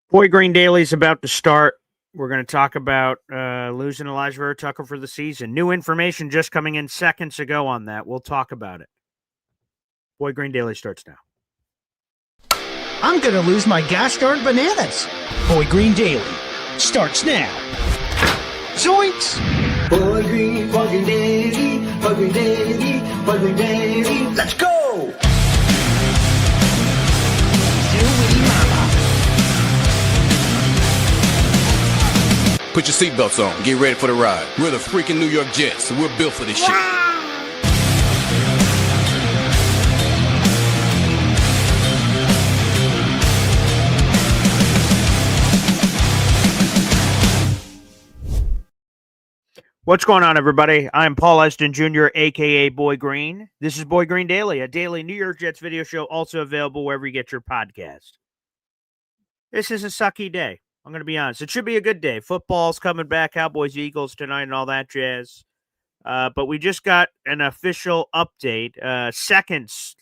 Boy Green Daily is about to start. We're going to talk about losing Alijah Vera-Tucker for the season. New information just coming in seconds ago on that. We'll talk about it. Boy Green Daily starts now. I'm gonna lose my gosh darn bananas. Boy Green Daily starts now. Zoinks! Boy Green Daily, Boy Green Daily, Boy Green Daily. Let's go! Put your seatbelts on. Get ready for the ride. We're the freaking New York Jets, so we're built for this shit. What's going on, everybody? I'm Paul Eston Jr., a.k.a. Boy Green. This is Boy Green Daily, a daily New York Jets video show, also available wherever you get your podcast. This is a sucky day. I'm going to be honest. It should be a good day. Football's coming back, Cowboys, Eagles tonight and all that jazz. But we just got an official update,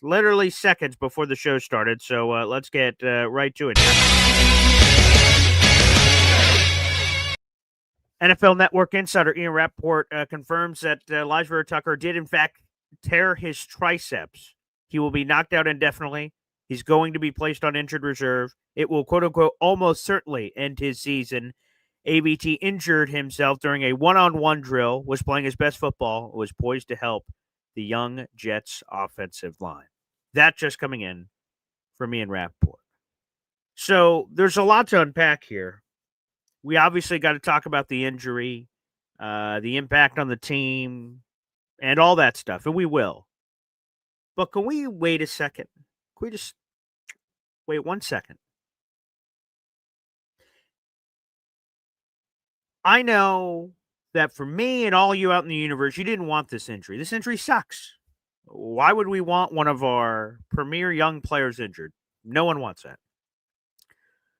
literally seconds before the show started. So let's get right to it. NFL Network insider Ian Rappaport confirms that Alijah Vera-Tucker did, in fact, tear his triceps. He will be knocked out indefinitely. He's going to be placed on injured reserve. It will, quote-unquote, almost certainly end his season. AVT injured himself during a one-on-one drill, was playing his best football, was poised to help the young Jets offensive line. That just coming in from Ian Rappaport. So there's a lot to unpack here. We obviously got to talk about the injury, the impact on the team, and all that stuff, and we will. But can we wait a second? Can we just wait 1 second? I know that for me and all you out in the universe, you didn't want this injury. This injury sucks. Why would we want one of our premier young players injured? No one wants that.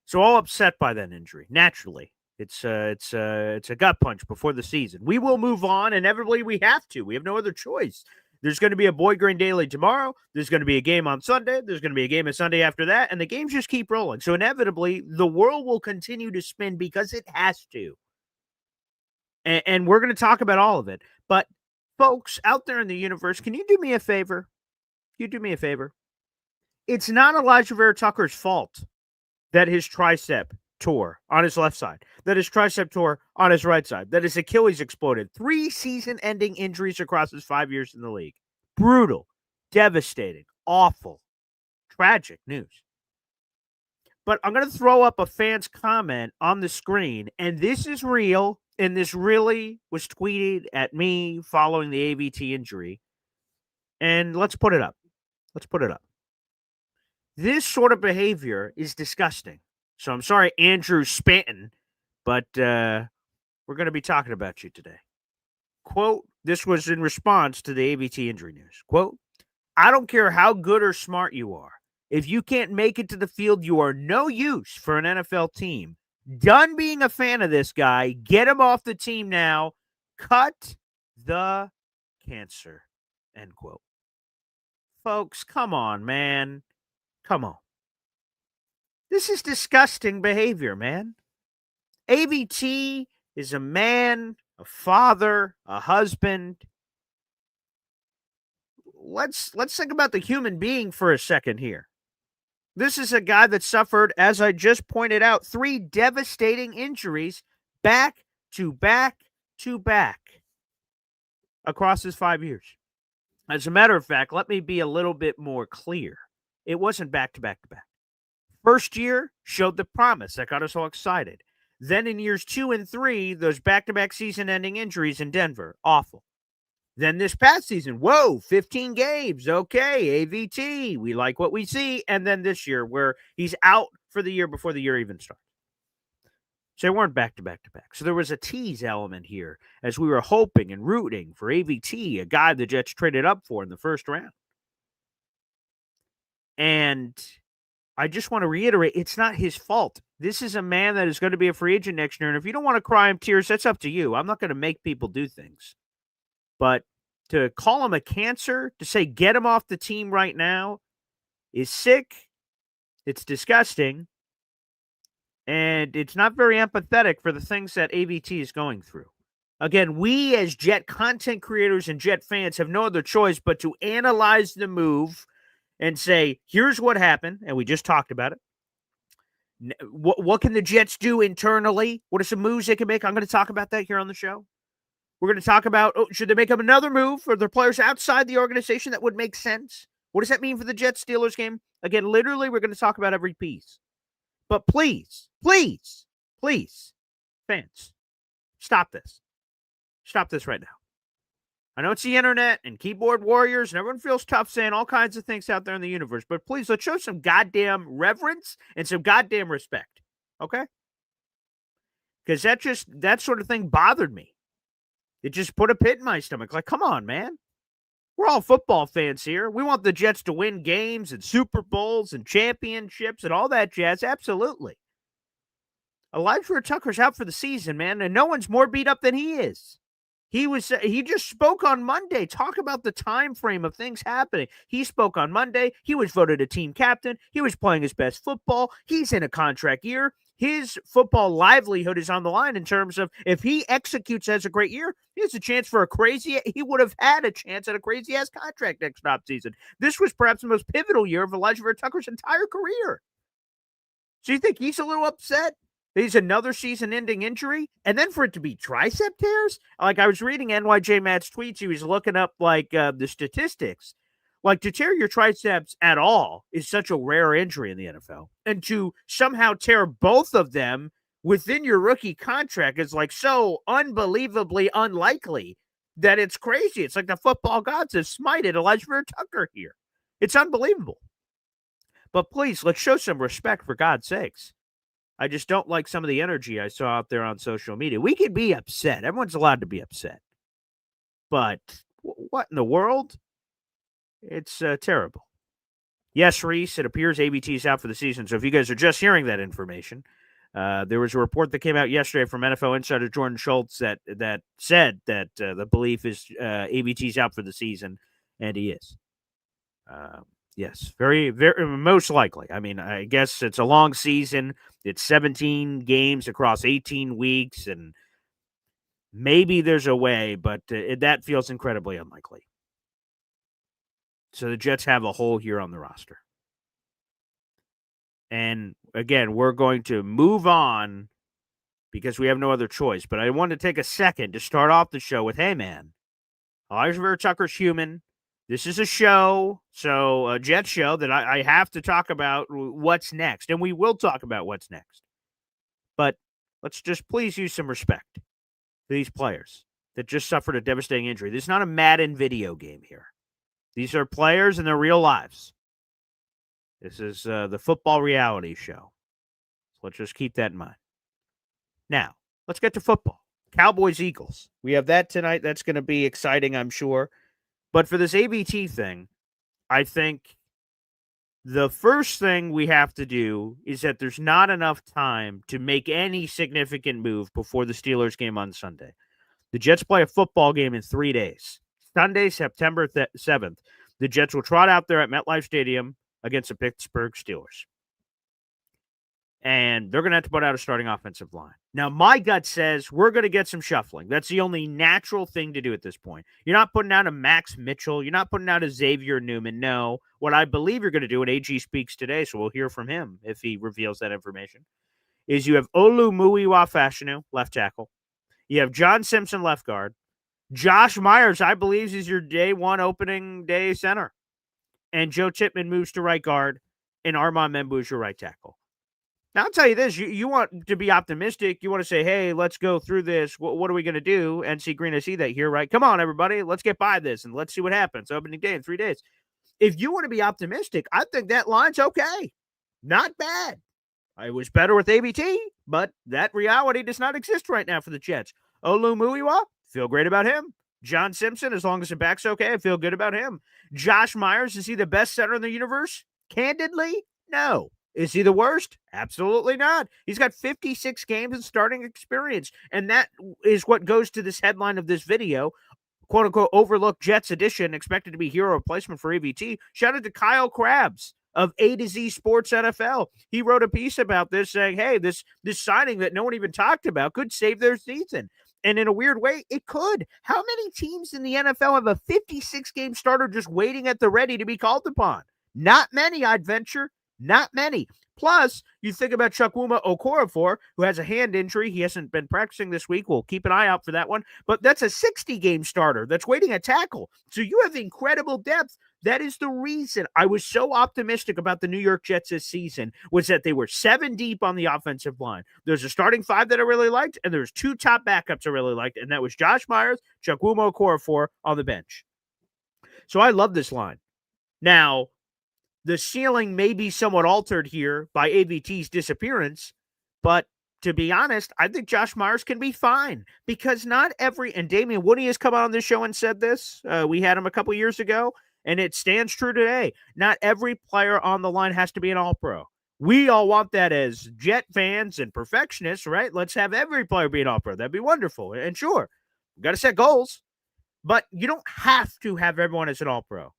So all upset by that injury, naturally. It's a gut punch before the season. We will move on. Inevitably, we have to. We have no other choice. There's going to be a Boy Green Daily tomorrow. There's going to be a game on Sunday. There's going to be a game on Sunday after that. And the games just keep rolling. So inevitably, the world will continue to spin because it has to. And we're going to talk about all of it. But folks out there in the universe, can you do me a favor? You do me a favor. It's not Alijah Vera-Tucker's fault that his tricep tore on his left side, that his tricep tore on his right side, that his Achilles exploded. 3 season-ending injuries across his 5 years in the league. Brutal, devastating, awful, tragic news. But I'm going to throw up a fan's comment on the screen, and this is real, and this really was tweeted at me following the AVT injury. And let's put it up. Let's put it up. This sort of behavior is disgusting. So I'm sorry, Andrew Spanton, but we're going to be talking about you today. Quote, this was in response to the AVT injury news. Quote, I don't care how good or smart you are. If you can't make it to the field, you are no use for an NFL team. Done being a fan of this guy. Get him off the team now. Cut the cancer. End quote. Folks, come on, man. Come on. This is disgusting behavior, man. AVT is a man, a father, a husband. Let's think about the human being for a second here. This is a guy that suffered, as I just pointed out, 3 devastating injuries back to back to back across his 5 years. As a matter of fact, let me be a little bit more clear. It wasn't back to back to back. First year showed the promise that got us all excited. Then in years 2 and 3, those back-to-back season-ending injuries in Denver, awful. Then this past season, 15 games, okay, AVT, we like what we see. And then this year, where he's out for the year before the year even starts. So they weren't back-to-back to back. So there was a tease element here as we were hoping and rooting for AVT, a guy the Jets traded up for in the first round. And I just want to reiterate, it's not his fault. This is a man that is going to be a free agent next year. And if you don't want to cry him tears, that's up to you. I'm not going to make people do things. But to call him a cancer, to say get him off the team right now, is sick. It's disgusting. And it's not very empathetic for the things that AVT is going through. Again, we as Jet content creators and Jet fans have no other choice but to analyze the move and say, here's what happened, and we just talked about it. What can the Jets do internally? What are some moves they can make? I'm going to talk about that here on the show. We're going to talk about, should they make up another move for their players outside the organization that would make sense? What does that mean for the Jets-Steelers game? Again, literally, we're going to talk about every piece. But please, please, please, fans, stop this. Stop this right now. I know it's the internet and keyboard warriors, and everyone feels tough saying all kinds of things out there in the universe, but please, let's show some goddamn reverence and some goddamn respect, okay? Because that sort of thing bothered me. It just put a pit in my stomach. Like, come on, man. We're all football fans here. We want the Jets to win games and Super Bowls and championships and all that jazz. Absolutely. Alijah Vera-Tucker's out for the season, man, and no one's more beat up than he is. He just spoke on Monday. Talk about the time frame of things happening. He spoke on Monday. He was voted a team captain. He was playing his best football. He's in a contract year. His football livelihood is on the line in terms of if he executes as a great year, he has a chance for he would have had a chance at a crazy-ass contract next offseason. This was perhaps the most pivotal year of Alijah Vera-Tucker's entire career. So you think he's a little upset? He's another season-ending injury, and then for it to be tricep tears? Like, I was reading NYJ Matt's tweets. He was looking up, the statistics. Like, to tear your triceps at all is such a rare injury in the NFL. And to somehow tear both of them within your rookie contract is, so unbelievably unlikely that it's crazy. It's like the football gods have smited Alijah Vera-Tucker here. It's unbelievable. But please, let's show some respect for God's sakes. I just don't like some of the energy I saw out there on social media. We can be upset. Everyone's allowed to be upset. But what in the world? It's terrible. Yes, Reese, it appears AVT's out for the season. So if you guys are just hearing that information, there was a report that came out yesterday from NFL insider Jordan Schultz that said that the belief is AVT's out for the season, and he is. Yes, very, very, most likely. I mean, I guess it's a long season. It's 17 games across 18 weeks, and maybe there's a way, but that feels incredibly unlikely. So the Jets have a hole here on the roster. And again, we're going to move on because we have no other choice. But I want to take a second to start off the show with, hey, man, Alijah Vera-Tucker's human. This is a show, a Jet show, that I have to talk about what's next. And we will talk about what's next. But let's just please use some respect to these players that just suffered a devastating injury. This is not a Madden video game here. These are players in their real lives. This is the football reality show. So let's just keep that in mind. Now, let's get to football. Cowboys-Eagles. We have that tonight. That's going to be exciting, I'm sure. But for this AVT thing, I think the first thing we have to do is that there's not enough time to make any significant move before the Steelers game on Sunday. The Jets play a football game in 3 days. Sunday, September 7th, the Jets will trot out there at MetLife Stadium against the Pittsburgh Steelers. And they're going to have to put out a starting offensive line. Now, my gut says we're going to get some shuffling. That's the only natural thing to do at this point. You're not putting out a Max Mitchell. You're not putting out a Xavier Newman. No. What I believe you're going to do, and AG speaks today, so we'll hear from him if he reveals that information, is you have Olu Muiwa-Fashanu, left tackle. You have John Simpson, left guard. Josh Myers, I believe, is your day one opening day center. And Joe Tippmann moves to right guard, and Armand Membu is your right tackle. Now, I'll tell you this. You want to be optimistic. You want to say, hey, let's go through this. What are we going to do? NC Green, I see that here, right? Come on, everybody. Let's get by this, and let's see what happens. Opening day in 3 days. If you want to be optimistic, I think that line's okay. Not bad. I was better with ABT, but that reality does not exist right now for the Jets. Olu Muiwa, feel great about him. John Simpson, as long as the back's okay, I feel good about him. Josh Myers, is he the best center in the universe? Candidly, no. Is he the worst? Absolutely not. He's got 56 games in starting experience, and that is what goes to this headline of this video, quote-unquote, overlooked Jets edition, expected to be hero replacement for AVT. Shout out to Kyle Krabs of A to Z Sports NFL. He wrote a piece about this saying, hey, this signing that no one even talked about could save their season. And in a weird way, it could. How many teams in the NFL have a 56-game starter just waiting at the ready to be called upon? Not many, I'd venture. Not many. Plus, you think about Chukwuma Okorafor, who has a hand injury. He hasn't been practicing this week. We'll keep an eye out for that one. But that's a 60-game starter that's waiting at tackle. So you have incredible depth. That is the reason I was so optimistic about the New York Jets this season, was that they were 7 deep on the offensive line. There's a starting 5 that I really liked, and there's 2 top backups I really liked, and that was Josh Myers, Chukwuma Okorafor on the bench. So I love this line. Now, the ceiling may be somewhat altered here by AVT's disappearance, but to be honest, I think Josh Myers can be fine, because not every, and Damian Woody has come on this show and said this, we had him a couple years ago, and it stands true today. Not every player on the line has to be an All-Pro. We all want that as Jet fans and perfectionists, right? Let's have every player be an All-Pro. That'd be wonderful. And sure, we've got to set goals, but you don't have to have everyone as an All-Pro.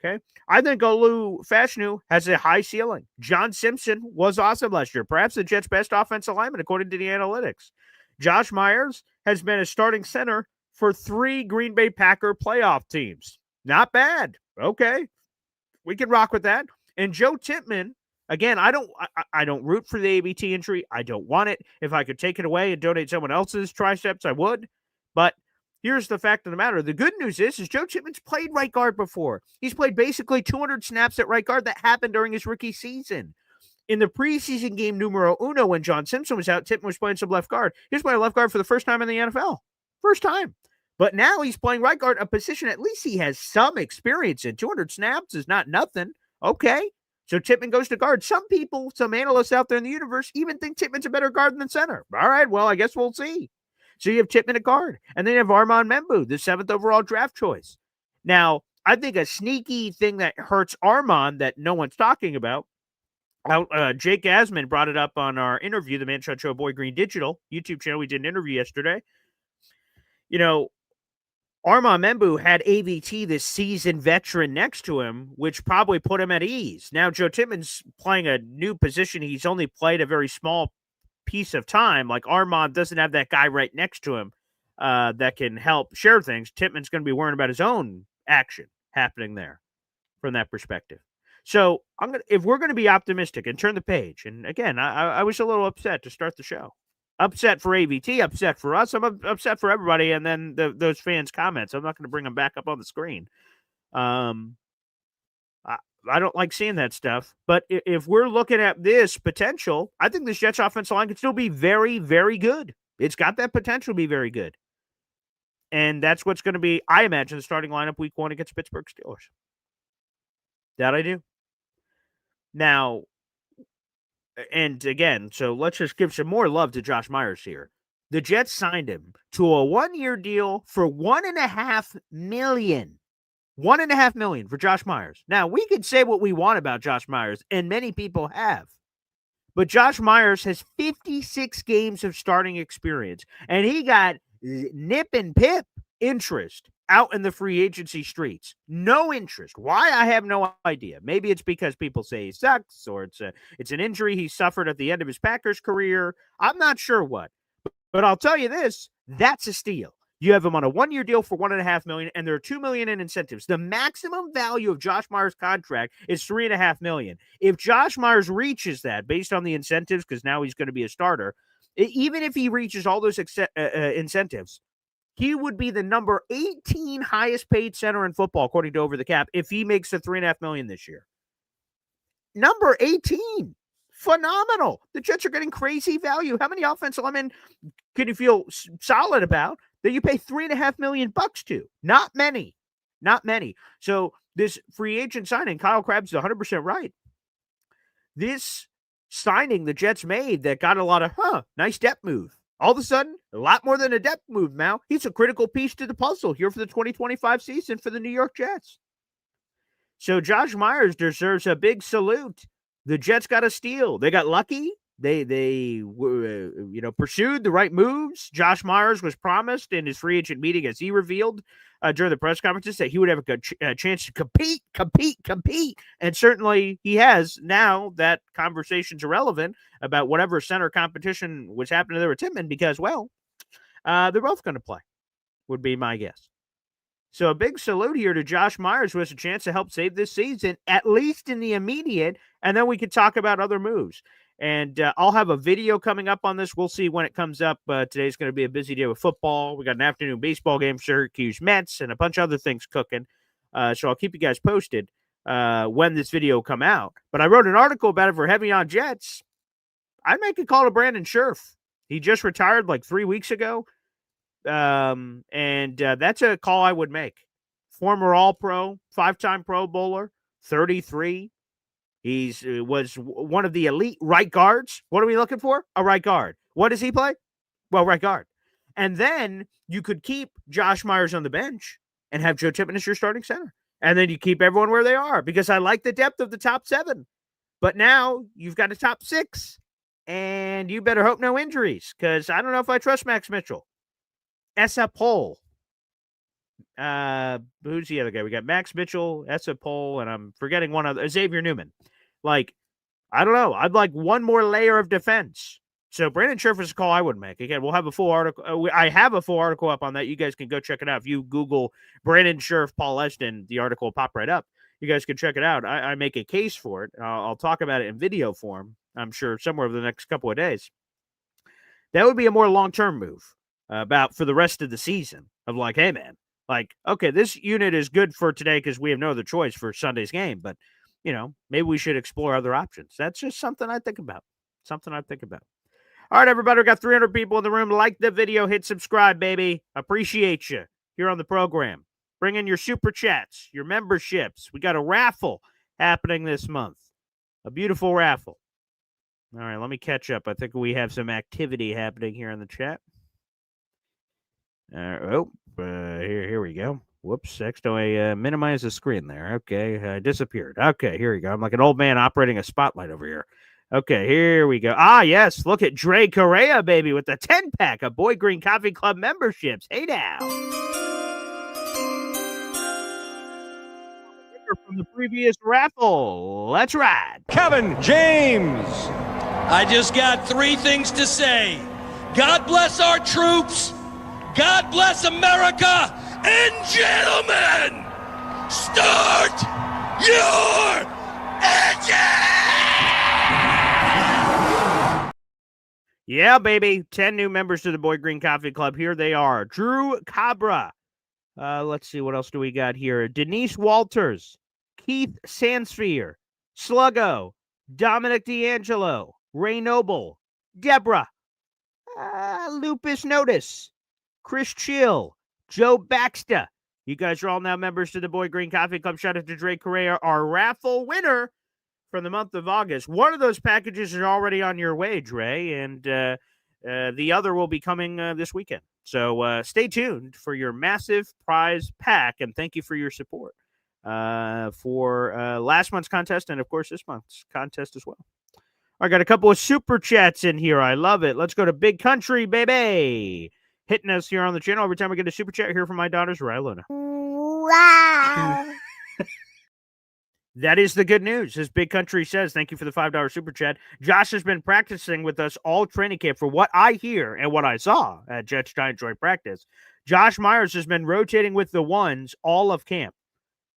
Okay. I think Olu Fashanu has a high ceiling. John Simpson was awesome last year, perhaps the Jets' best offensive lineman, according to the analytics. Josh Myers has been a starting center for 3 Green Bay Packer playoff teams. Not bad. Okay. We can rock with that. And Joe Tippmann, again, I don't root for the ABT injury. I don't want it. If I could take it away and donate someone else's triceps, I would. But here's the fact of the matter. The good news is Joe Tippmann's played right guard before. He's played basically 200 snaps at right guard. That happened during his rookie season. In the preseason game numero uno, when John Simpson was out, Tippmann was playing some left guard. He was playing left guard for the first time in the NFL. First time. But now he's playing right guard, a position at least he has some experience in. 200 snaps is not nothing. Okay. So Tippmann goes to guard. Some people, some analysts out there in the universe even think Tippmann's a better guard than center. All right, well, I guess we'll see. So you have Tippmann at guard. And then you have Armand Membu, the 7th overall draft choice. Now, I think a sneaky thing that hurts Armand that no one's talking about, Jake Asman brought it up on our interview, the Man Shot Show Boy Green Digital YouTube channel. We did an interview yesterday. You know, Armand Membu had AVT, this seasoned veteran, next to him, which probably put him at ease. Now, Joe Tippmann's playing a new position. He's only played a very small piece of time. Like Armand doesn't have that guy right next to him that can help share things. Tippmann's going to be worrying about his own action happening there from that perspective. So if we're going to be optimistic and turn the page, and again, I was a little upset to start the show. Upset for AVT, upset for us. I'm upset for everybody. And then those fans' comments, I'm not going to bring them back up on the screen. I don't like seeing that stuff. But if we're looking at this potential, I think this Jets offensive line can still be very, very good. It's got that potential to be very good. And that's what's going to be, I imagine, the starting lineup week 1 against Pittsburgh Steelers. That I do. Now, and again, so let's just give some more love to Josh Myers here. The Jets signed him to a 1-year deal for $1.5 million. $1.5 million for Josh Myers. Now, we could say what we want about Josh Myers, and many people have. But Josh Myers has 56 games of starting experience, and he got nip and pip interest out in the free agency streets. No interest. Why? I have no idea. Maybe it's because people say he sucks, or it's an injury he suffered at the end of his Packers career. I'm not sure what. But I'll tell you this, that's a steal. You have him on a 1-year deal for $1.5 million, and there are $2 million in incentives. The maximum value of Josh Myers' contract is $3.5 million. If Josh Myers reaches that based on the incentives, because now he's going to be a starter, even if he reaches all those incentives, he would be the number 18 highest paid center in football, according to Over the Cap, if he makes the $3.5 million this year. Number 18. Phenomenal. The Jets are getting crazy value. How many offensive linemen can you feel solid about that you pay $3.5 million to? Not many. Not many. So this free agent signing, Kyle Crabb's 100% right. This signing the Jets made that got a lot of, nice depth move. All of a sudden, a lot more than a depth move now. He's a critical piece to the puzzle here for the 2025 season for the New York Jets. So Josh Myers deserves a big salute. The Jets got a steal. They got lucky. They pursued the right moves. Josh Myers was promised in his free agent meeting, as he revealed, during the press conferences that he would have a good chance to compete. And certainly he has now that conversation's irrelevant about whatever center competition was happening there with Tittman because, well, they're both going to play, would be my guess. So a big salute here to Josh Myers, who has a chance to help save this season, at least in the immediate, and then we could talk about other moves. And I'll have a video coming up on this. We'll see when it comes up. Today's going to be a busy day with football. We got an afternoon baseball game, Syracuse Mets, and a bunch of other things cooking. So I'll keep you guys posted when this video will come out. But I wrote an article about it for Heavy on Jets. I'd make a call to Brandon Scherf. He just retired like 3 weeks ago. That's a call I would make. Former All-Pro, 5-time Pro Bowler, 33. He's was one of the elite right guards. What are we looking for? A right guard. What does he play? Well, right guard. And then you could keep Josh Myers on the bench and have Joe Tittman as your starting center. And then you keep everyone where they are because I like the depth of the top 7. But now you've got a top 6, and you better hope no injuries because I don't know if I trust Max Mitchell. Essa Pole. Who's the other guy? We got Max Mitchell, Essa Pole, and I'm forgetting one other, Xavier Newman. Like, I don't know. I'd like one more layer of defense. So Brandon Scherf is a call I would make. Again, we'll have a full article. I have a full article up on that. You guys can go check it out. If you Google Brandon Scherf, Paul Eston, the article will pop right up. You guys can check it out. I make a case for it. I'll talk about it in video form, I'm sure, somewhere over the next couple of days. That would be a more long-term move about for the rest of the season of like, hey, man, like, okay, this unit is good for today because we have no other choice for Sunday's game, but, you know, maybe we should explore other options. That's just something I think about. All right, everybody, we got 300 people in the room. Like the video, hit subscribe, baby. Appreciate you here on the program. Bring in your super chats, your memberships. We got a raffle happening this month, a beautiful raffle. All right, let me catch up. I think we have some activity happening here in the chat. Here we go. Whoops, next I minimize the screen there. Okay, I disappeared. Okay, here we go. I'm like an old man operating a spotlight over here. Okay, here we go. Ah, yes, look at Dre Correa, baby, with the 10-pack of Boy Green Coffee Club memberships. Hey, now. From the previous raffle. Let's ride. Kevin James. I just got 3 things to say. God bless our troops. God bless America. And gentlemen, start your engine! Yeah, baby. 10 new members to the Boy Green Coffee Club. Here they are. Drew Cabra. Let's see. What else do we got here? Denise Walters. Keith Sansphere. Sluggo. Dominic D'Angelo. Ray Noble. Deborah. Lupus Notice. Chris Chill. Joe Baxter. You guys are all now members to the Boy Green Coffee Club. Shout out to Dre Correa, our raffle winner for the month of August. One of those packages is already on your way, Dre, and the other will be coming this weekend. So stay tuned for your massive prize pack, and thank you for your support for last month's contest and, of course, this month's contest as well. I got a couple of super chats in here. I love it. Let's go to Big Country, baby. Hitting us here on the channel every time we get a super chat here from my daughters, Raya Luna. Wow. That is the good news. As Big Country says, thank you for the $5 super chat. Josh has been practicing with us all training camp. For what I hear and what I saw at Jets Giant Joint practice, Josh Myers has been rotating with the ones all of camp.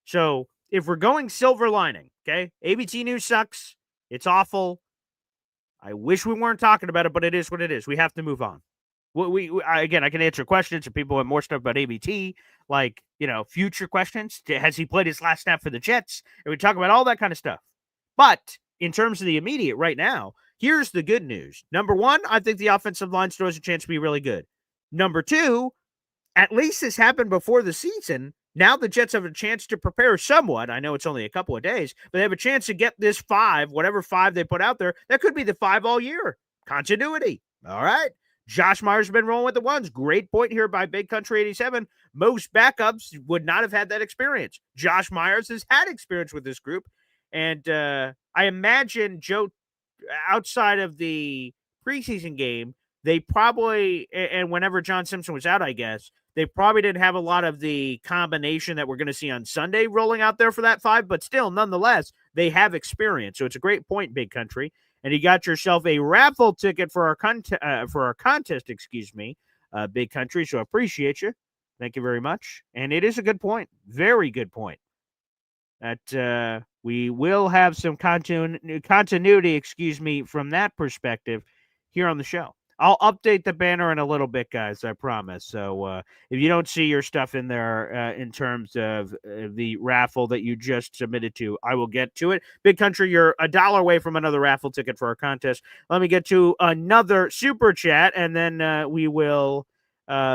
So if we're going silver lining, okay, ABT news sucks. It's awful. I wish we weren't talking about it, but it is what it is. We have to move on. Again, I can answer questions if people have more stuff about ABT, like, you know, future questions. Has he played his last snap for the Jets? And we talk about all that kind of stuff. But in terms of the immediate right now, here's the good news. Number one, I think the offensive line still has a chance to be really good. Number two, at least this happened before the season. Now the Jets have a chance to prepare somewhat. I know it's only a couple of days, but they have a chance to get this 5, whatever 5 they put out there. That could be the 5 all year. Continuity. All right. Josh Myers has been rolling with the ones. Great point here by Big Country 87. Most backups would not have had that experience. Josh Myers has had experience with this group. And I imagine Joe, outside of the preseason game, they probably, and whenever John Simpson was out, I guess, They probably didn't have a lot of the combination that we're going to see on Sunday rolling out there for that 5, but still, nonetheless, they have experience. So it's a great point, Big Country. And you got yourself a raffle ticket for our contest, Big Country. So appreciate you. Thank you very much. And it is a good point. Very good point. That we will have some continuity, from that perspective here on the show. I'll update the banner in a little bit, guys, I promise. So if you don't see your stuff in there in terms of the raffle that you just submitted to, I will get to it. Big Country, you're $1 away from another raffle ticket for our contest. Let me get to another super chat, and then we will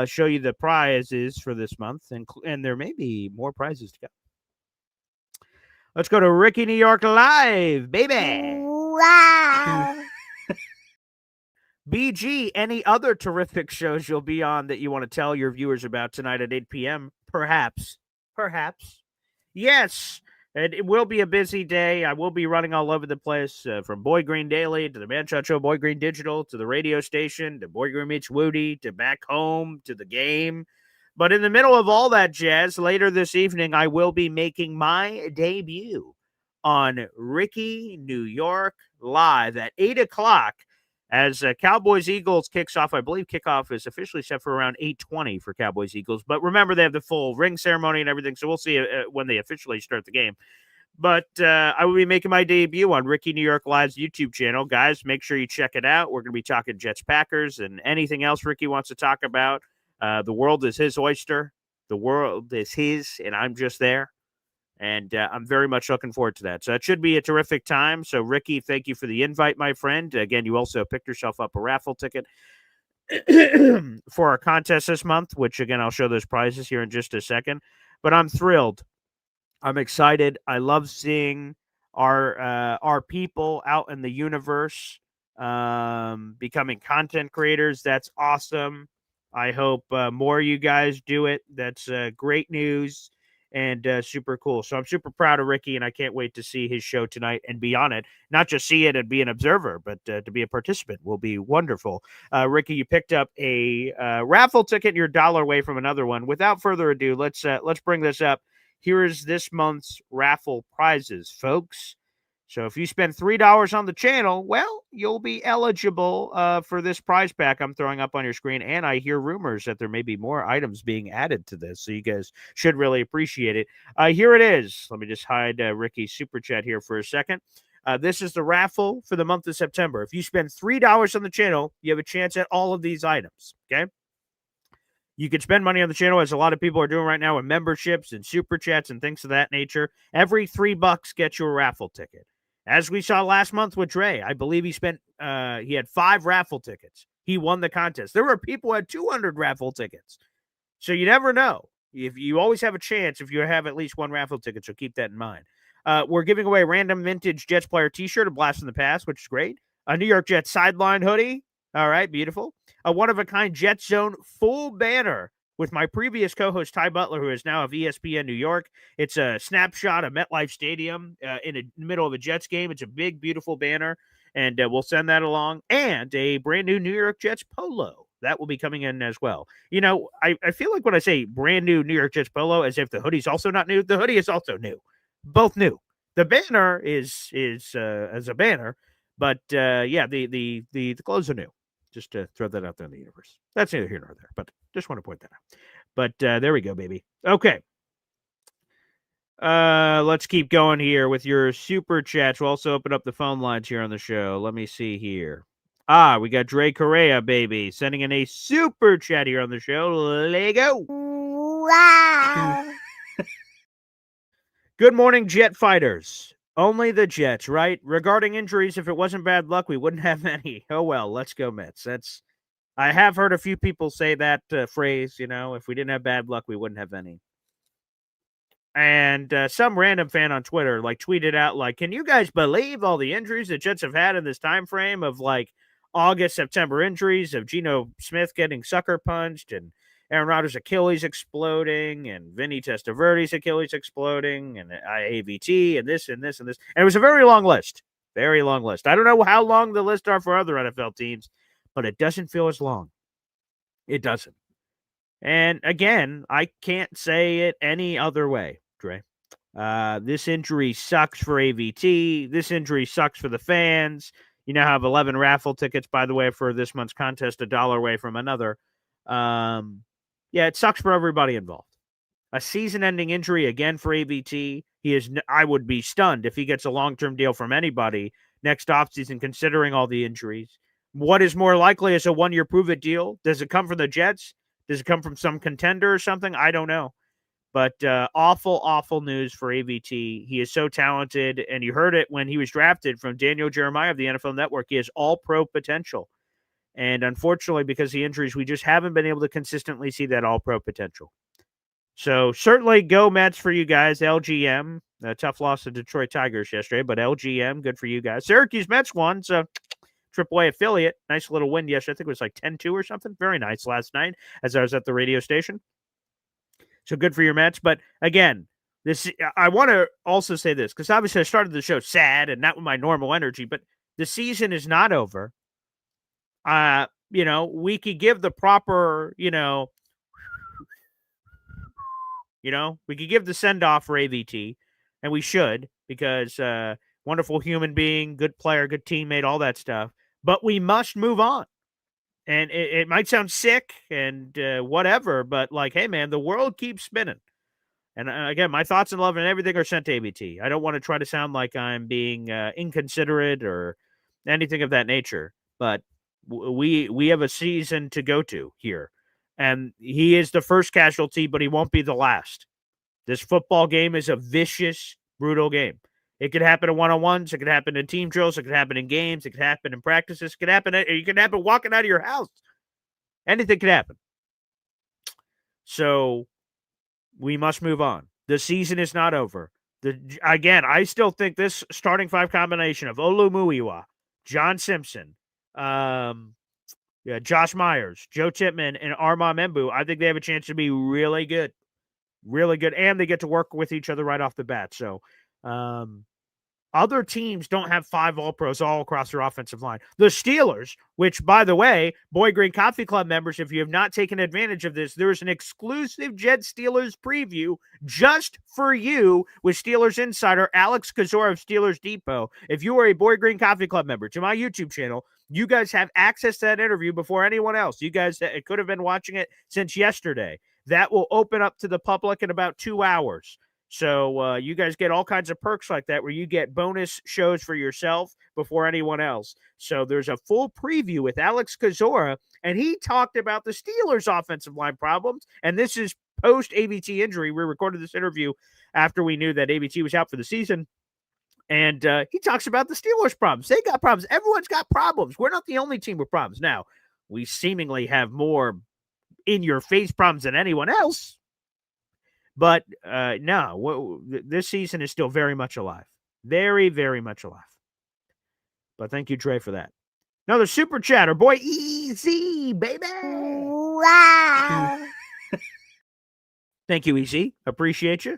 show you the prizes for this month, and there may be more prizes to go. Let's go to Ricky, New York live, baby. Wow. BG, any other terrific shows you'll be on that you want to tell your viewers about tonight at 8 p.m.? Perhaps. Yes, it will be a busy day. I will be running all over the place, from Boy Green Daily to the Manshot Show, Boy Green Digital, to the radio station, to Boy Green Meets Woody, to back home, to the game. But in the middle of all that jazz, later this evening, I will be making my debut on Ricky, New York live at 8 o'clock. As Cowboys-Eagles kicks off. I believe kickoff is officially set for around 8:20 for Cowboys-Eagles. But remember, they have the full ring ceremony and everything, so we'll see when they officially start the game. But I will be making my debut on Ricky New York Live's YouTube channel. Guys, make sure you check it out. We're going to be talking Jets-Packers and anything else Ricky wants to talk about. The world is his oyster. The world is his, and I'm just there. And I'm very much looking forward to that. So it should be a terrific time. So, Ricky, thank you for the invite, my friend. Again, you also picked yourself up a raffle ticket for our contest this month, which, again, I'll show those prizes here in just a second. But I'm thrilled. I'm excited. I love seeing our people out in the universe becoming content creators. That's awesome. I hope more of you guys do it. That's great news. And super cool. So I'm super proud of Ricky, and I can't wait to see his show tonight and be on it. Not just see it and be an observer, but to be a participant will be wonderful. Ricky, you picked up a raffle ticket. You're $1 away from another one. Without further ado, let's bring this up. Here is this month's raffle prizes, folks. So if you spend $3 on the channel, well, you'll be eligible for this prize pack I'm throwing up on your screen. And I hear rumors that there may be more items being added to this, so you guys should really appreciate it. Here it is. Let me just hide Ricky's super chat here for a second. This is the raffle for the month of September. If you spend $3 on the channel, you have a chance at all of these items, okay? You can spend money on the channel, as a lot of people are doing right now with memberships and super chats and things of that nature. Every $3 gets you a raffle ticket. As we saw last month with Dre, I believe he had 5 raffle tickets. He won the contest. There were people who had 200 raffle tickets. So you never know. If you always have a chance if you have at least one raffle ticket, so keep that in mind. We're giving away a random vintage Jets player t-shirt, a blast from the past, which is great. A New York Jets sideline hoodie. All right, beautiful. A one-of-a-kind Jet Zone full banner with my previous co-host, Ty Butler, who is now of ESPN New York. It's a snapshot of MetLife Stadium in the middle of a Jets game. It's a big, beautiful banner, and we'll send that along. And a brand new New York Jets polo. That will be coming in as well. You know, I feel like when I say brand new New York Jets polo, as if the hoodie's also not new. The hoodie is also new. Both new. The banner is as a banner, but yeah, the clothes are new. Just to throw that out there in the universe. That's neither here nor there, but just want to point that out. But there we go, baby. Okay. Let's keep going here with your super chats. We'll also open up the phone lines here on the show. Let me see here. We got Dre Correa, baby, sending in a super chat here on the show. Lego. Wow. Good morning, Jet fighters. Only the Jets, right? Regarding injuries, if it wasn't bad luck, we wouldn't have any. Oh, well, let's go Mets. I have heard a few people say that phrase, you know, if we didn't have bad luck, we wouldn't have any. And some random fan on Twitter, tweeted out, can you guys believe all the injuries the Jets have had in this time frame of, August, September injuries of Geno Smith getting sucker punched and Aaron Rodgers' Achilles exploding, and Vinny Testaverde's Achilles exploding, and AVT, and this, and this, and this. And it was a very long list. Very long list. I don't know how long the list are for other NFL teams, but it doesn't feel as long. It doesn't. And again, I can't say it any other way, Dre. This injury sucks for AVT. This injury sucks for the fans. You now have 11 raffle tickets, by the way, for this month's contest, $1 away from another. Yeah, it sucks for everybody involved. A season-ending injury again for AVT. I would be stunned if he gets a long-term deal from anybody next offseason, considering all the injuries. What is more likely is a one-year prove-it deal? Does it come from the Jets? Does it come from some contender or something? I don't know. But awful, awful news for AVT. He is so talented, and you heard it when he was drafted from Daniel Jeremiah of the NFL Network. He has all-pro potential. And unfortunately, because of the injuries, we just haven't been able to consistently see that all-pro potential. So certainly go Mets for you guys. LGM, a tough loss to Detroit Tigers yesterday, but LGM, good for you guys. Syracuse Mets won, so AAA affiliate. Nice little win yesterday. I think it was like 10-2 or something. Very nice last night as I was at the radio station. So good for your Mets. But again, I want to also say this, because obviously I started the show sad and not with my normal energy, but the season is not over. We could give the proper, we could give the send-off for AVT, and we should, because wonderful human being, good player, good teammate, all that stuff. But we must move on. And it might sound sick and whatever, but like, hey, man, the world keeps spinning. And again, my thoughts and love and everything are sent to AVT. I don't want to try to sound like I'm being inconsiderate or anything of that nature, but we have a season to go to here. And he is the first casualty, but he won't be the last. This football game is a vicious, brutal game. It could happen in one-on-ones. It could happen in team drills. It could happen in games. It could happen in practices. It could happen walking out of your house. Anything could happen. So we must move on. The season is not over. Again, I still think this starting five combination of Olumuyiwa, John Simpson, Josh Myers, Joe Tippmann, and Armand Membu, I think they have a chance to be really good. Really good. And they get to work with each other right off the bat. So, other teams don't have 5 All-Pros all across their offensive line. The Steelers, which, by the way, Boy Green Coffee Club members, if you have not taken advantage of this, there is an exclusive Jet Steelers preview just for you with Steelers insider Alex Kozora of Steelers Depot. If you are a Boy Green Coffee Club member to my YouTube channel, you guys have access to that interview before anyone else. You guys could have been watching it since yesterday. That will open up to the public in about 2 hours. So you guys get all kinds of perks like that where you get bonus shows for yourself before anyone else. So there's a full preview with Alex Kozora, and he talked about the Steelers' offensive line problems. And this is post-AVT injury. We recorded this interview after we knew that AVT was out for the season. And he talks about the Steelers' problems. They got problems. Everyone's got problems. We're not the only team with problems. Now, we seemingly have more in-your-face problems than anyone else. But no, this season is still very much alive. Very, very much alive. But thank you, Trey, for that. Another super chatter. Boy, Easy, baby. Wow. Thank you, Easy. Appreciate you.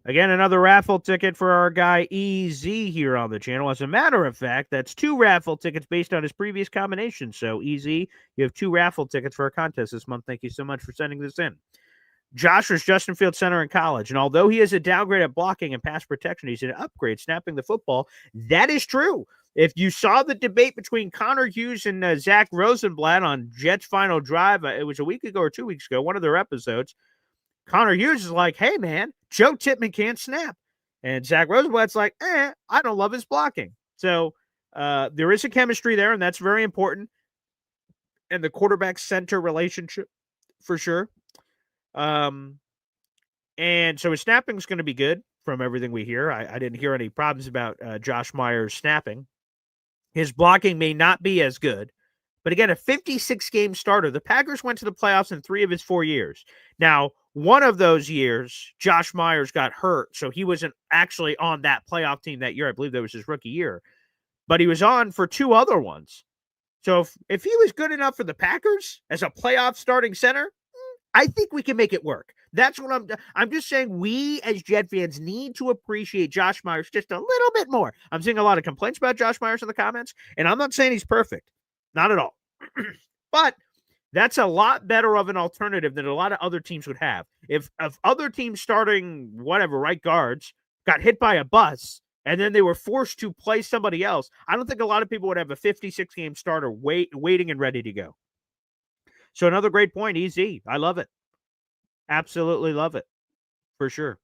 Again, another raffle ticket for our guy Easy here on the channel. As a matter of fact, that's 2 raffle tickets based on his previous combination. So, Easy, you have 2 raffle tickets for our contest this month. Thank you so much for sending this in. Josh was Justin Field center in college, and although he is a downgrade at blocking and pass protection, he's an upgrade snapping the football. That is true. If you saw the debate between Connor Hughes and Zach Rosenblatt on Jets' final drive, it was a week ago or 2 weeks ago, one of their episodes, Connor Hughes is like, hey, man, Joe Tippmann can't snap. And Zach Rosenblatt's like, I don't love his blocking. So there is a chemistry there, and that's very important. And the quarterback-center relationship, for sure. And so his snapping is going to be good from everything we hear. I didn't hear any problems about Josh Myers snapping. His blocking may not be as good, but again, a 56-game starter. The Packers went to the playoffs in 3 of his 4 years. Now, one of those years, Josh Myers got hurt, so he wasn't actually on that playoff team that year. I believe that was his rookie year, but he was on for 2 other ones. So if he was good enough for the Packers as a playoff starting center, I think we can make it work. That's what I'm just saying. We as Jet fans need to appreciate Josh Myers just a little bit more. I'm seeing a lot of complaints about Josh Myers in the comments, and I'm not saying he's perfect. Not at all. But That's a lot better of an alternative than a lot of other teams would have. If other teams starting whatever right guards got hit by a bus and then they were forced to play somebody else, I don't think a lot of people would have a 56 game starter waiting and ready to go. So another great point, EZ. I love it. Absolutely love it. For sure.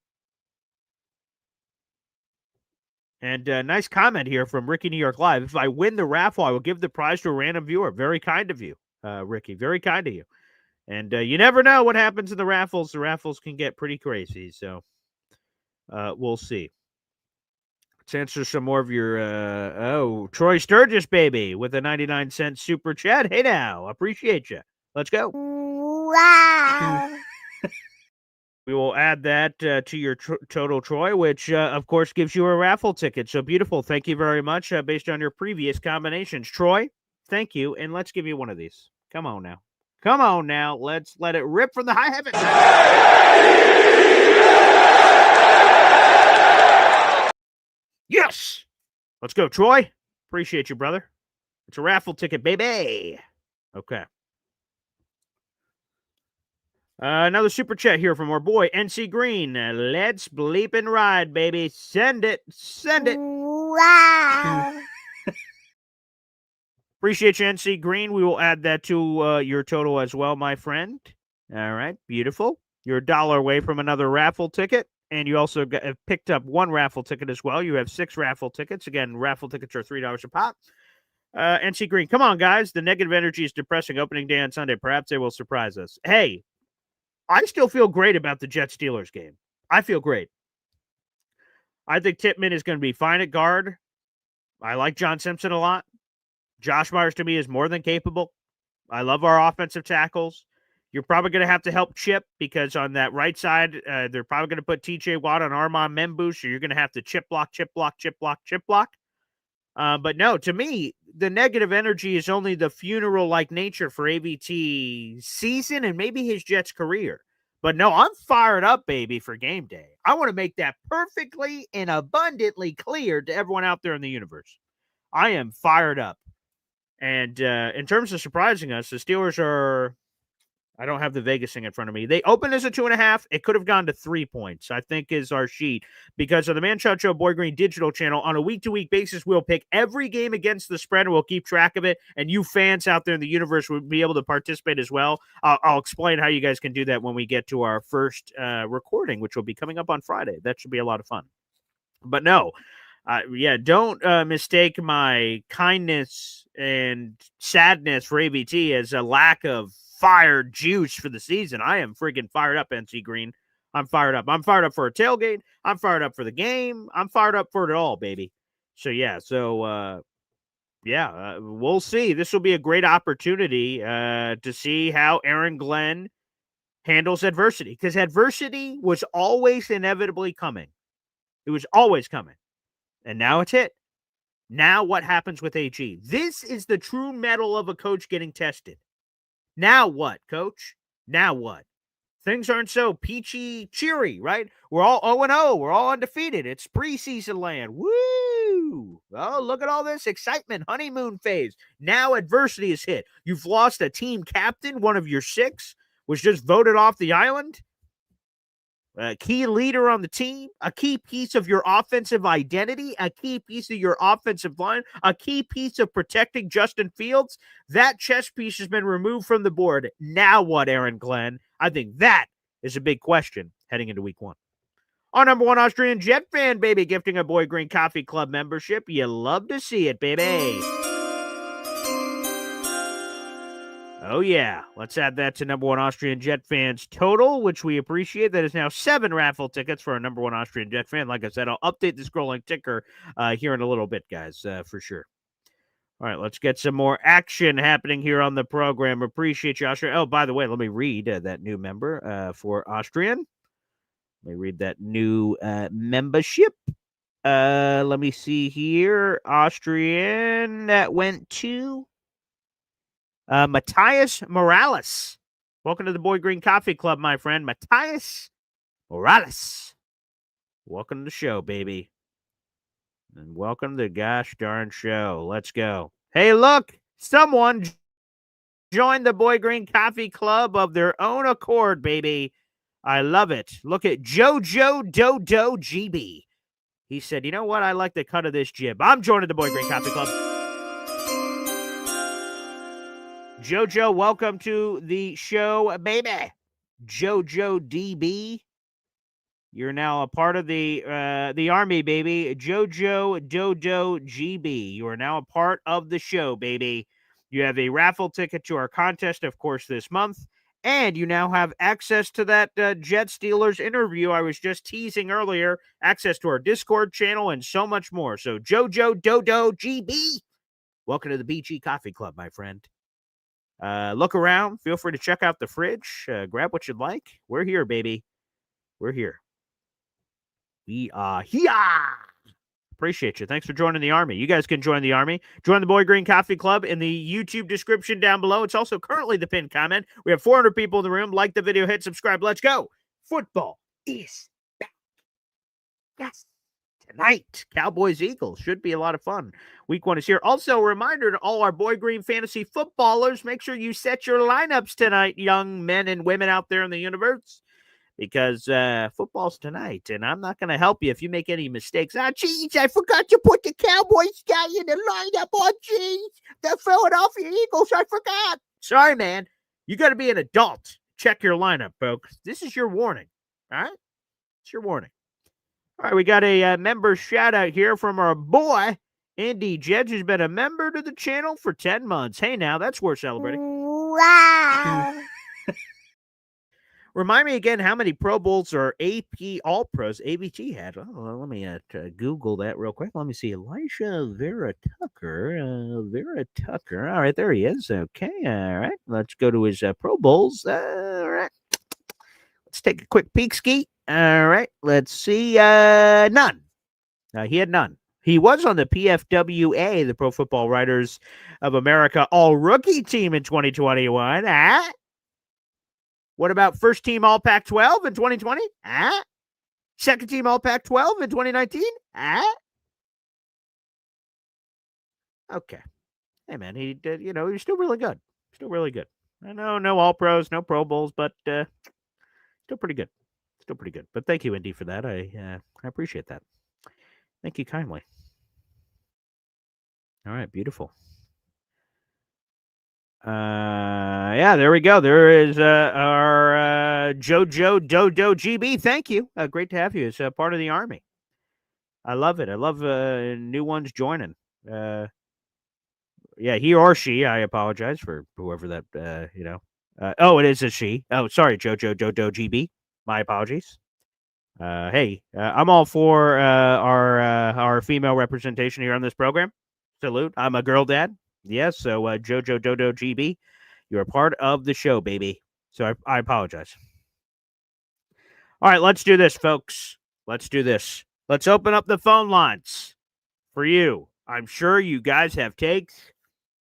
And nice comment here from Ricky New York Live. If I win the raffle, I will give the prize to a random viewer. Very kind of you, Ricky. Very kind of you. And you never know what happens in the raffles. The raffles can get pretty crazy. So we'll see. Let's answer some more of your, Troy Sturgis, baby, with a 99-cent super chat. Hey now, appreciate you. Let's go. Wow. We will add that to your total, Troy, which, of course, gives you a raffle ticket. So beautiful. Thank you very much based on your previous combinations. Troy, thank you. And let's give you one of these. Come on now. Come on now. Let's let it rip from the high heavens. Yes. Let's go, Troy. Appreciate you, brother. It's a raffle ticket, baby. Okay. Another super chat here from our boy, NC Green. Let's bleep and ride, baby. Send it. Send it. Wow. Appreciate you, NC Green. We will add that to your total as well, my friend. All right. Beautiful. You're $1 away from another raffle ticket. And you also have picked up one raffle ticket as well. You have 6 raffle tickets. Again, raffle tickets are $3 a pop. NC Green, come on, guys. The negative energy is depressing. Opening day on Sunday. Perhaps they will surprise us. Hey, I still feel great about the Jets-Steelers game. I feel great. I think Tippmann is going to be fine at guard. I like John Simpson a lot. Josh Myers, to me, is more than capable. I love our offensive tackles. You're probably going to have to help Chip because on that right side, they're probably going to put TJ Watt on Armand Membu, so you're going to have to chip block. But no, to me, the negative energy is only the funeral-like nature for AVT season and maybe his Jets career. But no, I'm fired up, baby, for game day. I want to make that perfectly and abundantly clear to everyone out there in the universe. I am fired up. And in terms of surprising us, the Steelers are... I don't have the Vegas thing in front of me. They opened as a 2.5. It could have gone to 3 points, I think is our sheet. Because of the Man Child Show Boy Green digital channel, on a week-to-week basis, we'll pick every game against the spread and we'll keep track of it. And you fans out there in the universe will be able to participate as well. I'll explain how you guys can do that when we get to our first recording, which will be coming up on Friday. That should be a lot of fun. But no, don't mistake my kindness and sadness for ABT as a lack of fire juice for the season. I am freaking fired up, NC Green. I'm fired up. I'm fired up for a tailgate. I'm fired up for the game. I'm fired up for it all, baby. So, we'll see. This will be a great opportunity to see how Aaron Glenn handles adversity, because adversity was always inevitably coming. It was always coming. And now it's hit. Now what happens with AG? This is the true mettle of a coach getting tested. Now what, coach? Now what? Things aren't so peachy cheery, right? We're all 0-0. We're all undefeated. It's preseason land. Woo! Oh, look at all this excitement. Honeymoon phase. Now adversity is hit. You've lost a team captain. One of your 6 was just voted off the island. A key leader on the team, a key piece of your offensive identity, a key piece of your offensive line, a key piece of protecting Justin Fields. That chess piece has been removed from the board. Now what, Aaron Glenn? I think that is a big question heading into week 1. Our number 1 Austrian Jet fan, baby, gifting a Boy Green Coffee Club membership. You love to see it, baby. Oh, yeah. Let's add that to number 1 Austrian Jet fans total, which we appreciate. That is now 7 raffle tickets for our number 1 Austrian Jet fan. Like I said, I'll update the scrolling ticker here in a little bit, guys, for sure. All right, let's get some more action happening here on the program. Appreciate you, Austrian. Oh, by the way, let me read that new member for Austrian. Let me read that new membership. Let me see here. Austrian, that went to... Matthias Morales. Welcome to the Boy Green Coffee Club, my friend. Matthias Morales. Welcome to the show, baby. And welcome to the gosh darn show. Let's go. Hey, look. Someone join the Boy Green Coffee Club of their own accord, baby. I love it. Look at Jojo Dodo GB. He said, you know what? I like the cut of this jib. I'm joining the Boy Green Coffee Club. Jojo, welcome to the show, baby. Jojo DB. You're now a part of the army, baby. Jojo Dodo GB. You are now a part of the show, baby. You have a raffle ticket to our contest, of course, this month. And you now have access to that Jet Steelers interview I was just teasing earlier, access to our Discord channel, and so much more. So, Jojo Dodo GB, welcome to the BG Coffee Club, my friend. Look around. Feel free to check out the fridge. Grab what you'd like. We're here, baby. We're here. We are here. Appreciate you. Thanks for joining the army. You guys can join the army. Join the Boy Green Coffee Club in the YouTube description down below. It's also currently the pinned comment. We have 400 people in the room. Like the video, hit subscribe. Let's go. Football is back. Yes. Tonight, Cowboys-Eagles. Should be a lot of fun. Week 1 is here. Also, a reminder to all our Boy Green fantasy footballers, make sure you set your lineups tonight, young men and women out there in the universe. Because football's tonight, and I'm not going to help you if you make any mistakes. Ah, jeez, I forgot to put the Cowboys guy in the lineup. Oh, jeez, the Philadelphia Eagles, I forgot. Sorry, man. You got to be an adult. Check your lineup, folks. This is your warning, all right? It's your warning. All right, we got a member shout-out here from our boy, Andy Jedge, who's been a member to the channel for 10 months. Hey, now, that's worth celebrating. Wow. Remind me again how many Pro Bowls or AP All-Pros ABT had. Oh, let me Google that real quick. Let me see. Alijah Vera-Tucker. Vera-Tucker. All right, there he is. Okay, all right. Let's go to his Pro Bowls. All right. Let's take a quick peek ski. All right, let's see. None. He had none. He was on the PFWA, the Pro Football Writers of America All-Rookie Team in 2021. What about first team All Pac-12 in 2020? Second team All Pac-12 in 2019? Okay. Hey, man, he did, he's still really good. Still really good. I know, no All-Pros, no Pro Bowls, but still pretty good. Still pretty good. But thank you, Indy, for that. I appreciate that. Thank you kindly. All right, beautiful. Yeah, there we go. There is our Jojo Dodo GB. Thank you. Great to have you as part of the army. I love it. I love new ones joining. Yeah, he or she. I apologize for whoever that. Oh, it is a she. Oh, sorry, Jojo Dodo GB. My apologies. Hey, I'm all for our female representation here on this program. Salute. I'm a girl dad. Yes, so Jojo Dodo GB, you're a part of the show, baby. So I apologize. All right, let's do this, folks. Let's do this. Let's open up the phone lines for you. I'm sure you guys have takes,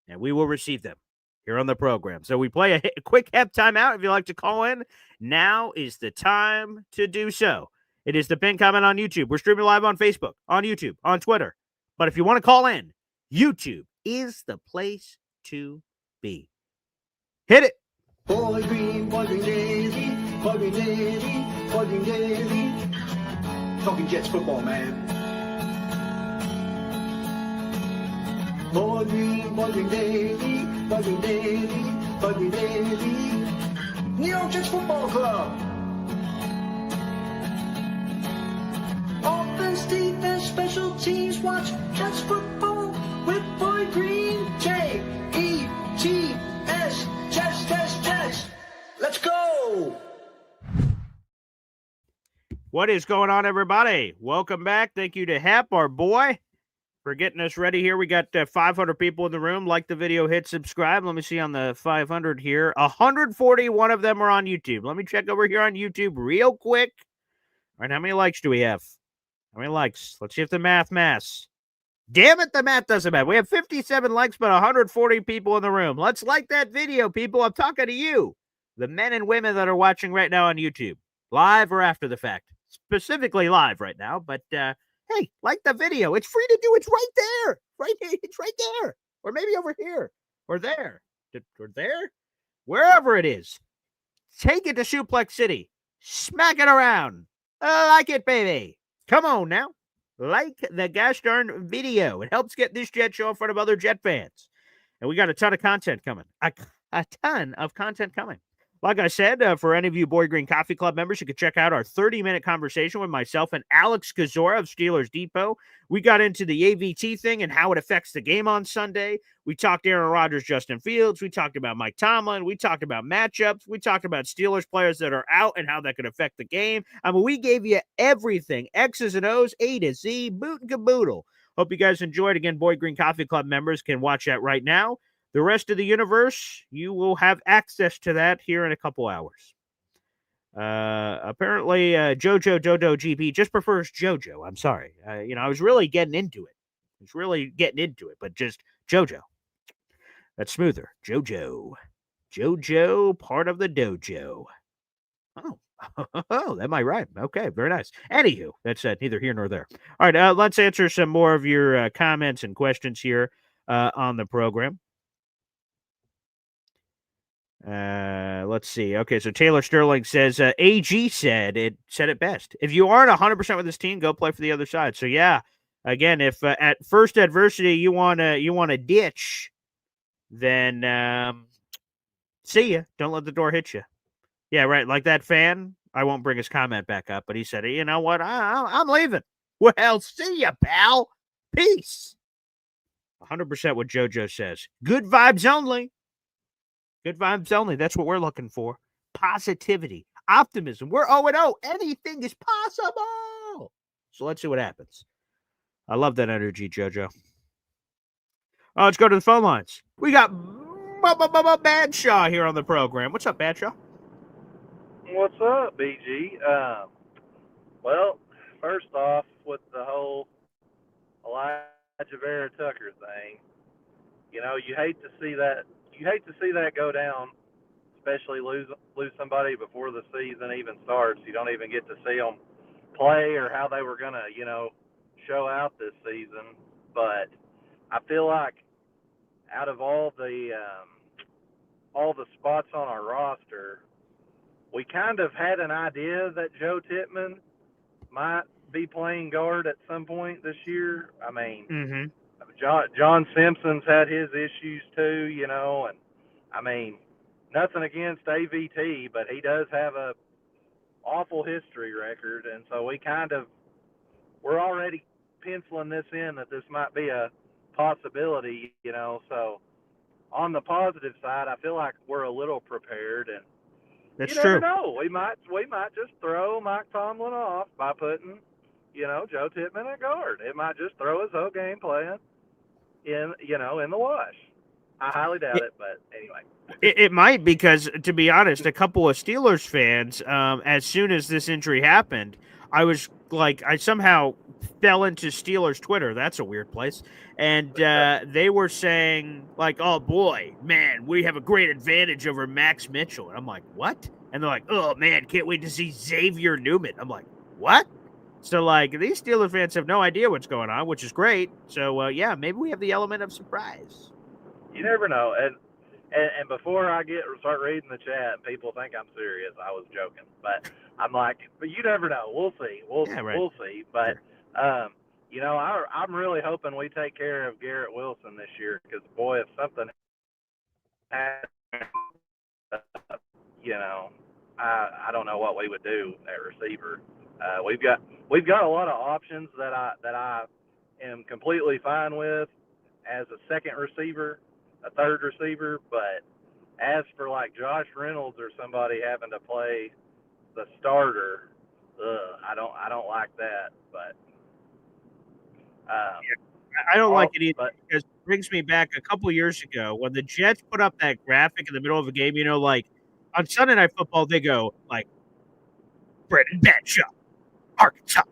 and we will receive them here on the program. So we play a quick hep timeout. If you'd like to call in, now is the time to do so. It is the pinned comment on YouTube. We're streaming live on Facebook, on YouTube, on Twitter. But if you want to call in, YouTube is the place to be. Hit it. Boy Green Daily, Boy Green Daily, Boy Green Daily. Talking Jets football, man. Boy Green Daily, Boy Green Daily, Boy Green Daily. New York Jets Football Club. Offense, defense, special teams, watch Jets football with Boy Green. J-E-T-S, Jets. Let's go. What is going on, everybody? Welcome back. Thank you to Hep, our boy, for getting us ready here. We got 500 people in the room. Like the video, hit subscribe. Let me see on the 500 here. 141 of them are on YouTube. Let me check over here on YouTube real quick. All right, how many likes do we have? How many likes? Let's see if the math. Damn it, the math doesn't matter. We have 57 likes, but 140 people in the room. Let's like that video, people. I'm talking to you, the men and women that are watching right now on YouTube, live or after the fact. Specifically live right now, but hey, like the video. It's free to do. It's right there. Right here. It's right there. Or maybe over here or there, or there, wherever it is. Take it to Suplex City. Smack it around. Like it, baby. Come on now. Like the gosh darn video. It helps get this Jet show in front of other Jet fans. And we got a ton of content coming. A ton of content coming. Like I said, for any of you Boy Green Coffee Club members, you can check out our 30-minute conversation with myself and Alex Kozora of Steelers Depot. We got into the AVT thing and how it affects the game on Sunday. We talked Aaron Rodgers, Justin Fields. We talked about Mike Tomlin. We talked about matchups. We talked about Steelers players that are out and how that could affect the game. I mean, we gave you everything, X's and O's, A to Z, boot and caboodle. Hope you guys enjoyed. Again, Boy Green Coffee Club members can watch that right now. The rest of the universe, you will have access to that here in a couple hours. Apparently, Jojo Dodo GP just prefers JoJo. I'm sorry. I was really getting into it. But just JoJo. That's smoother. JoJo. JoJo, part of the dojo. Oh, that might rhyme. Okay, very nice. Anywho, that's neither here nor there. All right, let's answer some more of your comments and questions here on the program. Let's see. Okay, so Taylor Sterling says AG said it best. If you aren't 100% with this team, go play for the other side. So yeah, again, if at first adversity you want to ditch, then see ya. Don't let the door hit you. Yeah, right. Like that fan. I won't bring his comment back up, but he said, "You know what? I'm leaving." Well, see ya, pal. Peace. 100% what JoJo says. Good vibes only. Good vibes only. That's what we're looking for. Positivity, optimism. We're 0-0. Anything is possible. So let's see what happens. I love that energy, JoJo. Oh, let's go to the phone lines. We got Badshaw here on the program. What's up, Badshaw? What's up, BG? Well, first off, with the whole Alijah Vera-Tucker thing, you hate to see that. You hate to see that go down, especially lose somebody before the season even starts. You don't even get to see them play or how they were gonna, show out this season. But I feel like out of all the spots on our roster, we kind of had an idea that Joe Tippmann might be playing guard at some point this year. I mean, John Simpson's had his issues too, and I mean, nothing against AVT, but he does have a awful history record, and so we're already penciling this in that this might be a possibility, so on the positive side, I feel like we're a little prepared, and that's you true. never know. We might just throw Mike Tomlin off by putting, Joe Tippmann at guard. It might just throw his whole game plan in the wash. I highly doubt it, but anyway. It might, because, to be honest, a couple of Steelers fans, as soon as this injury happened, I somehow fell into Steelers Twitter. That's a weird place. And they were saying, like, oh, boy, man, we have a great advantage over Max Mitchell. And I'm like, what? And they're like, oh, man, can't wait to see Xavier Newman. I'm like, what? So, these Steelers fans have no idea what's going on, which is great. So, yeah, maybe we have the element of surprise. You never know. And before I start reading the chat and people think I'm serious, I was joking. But I'm like, but you never know. We'll see. We'll see. But, I'm really hoping we take care of Garrett Wilson this year, because, boy, if something happens, I don't know what we would do at receiver. We've got a lot of options that I am completely fine with as a second receiver, a third receiver, but as for Josh Reynolds or somebody having to play the starter, I don't like that. But I don't like it either, because it brings me back a couple years ago when the Jets put up that graphic in the middle of a game. On Sunday Night Football, they go Brendan Badshaw, Arkansas,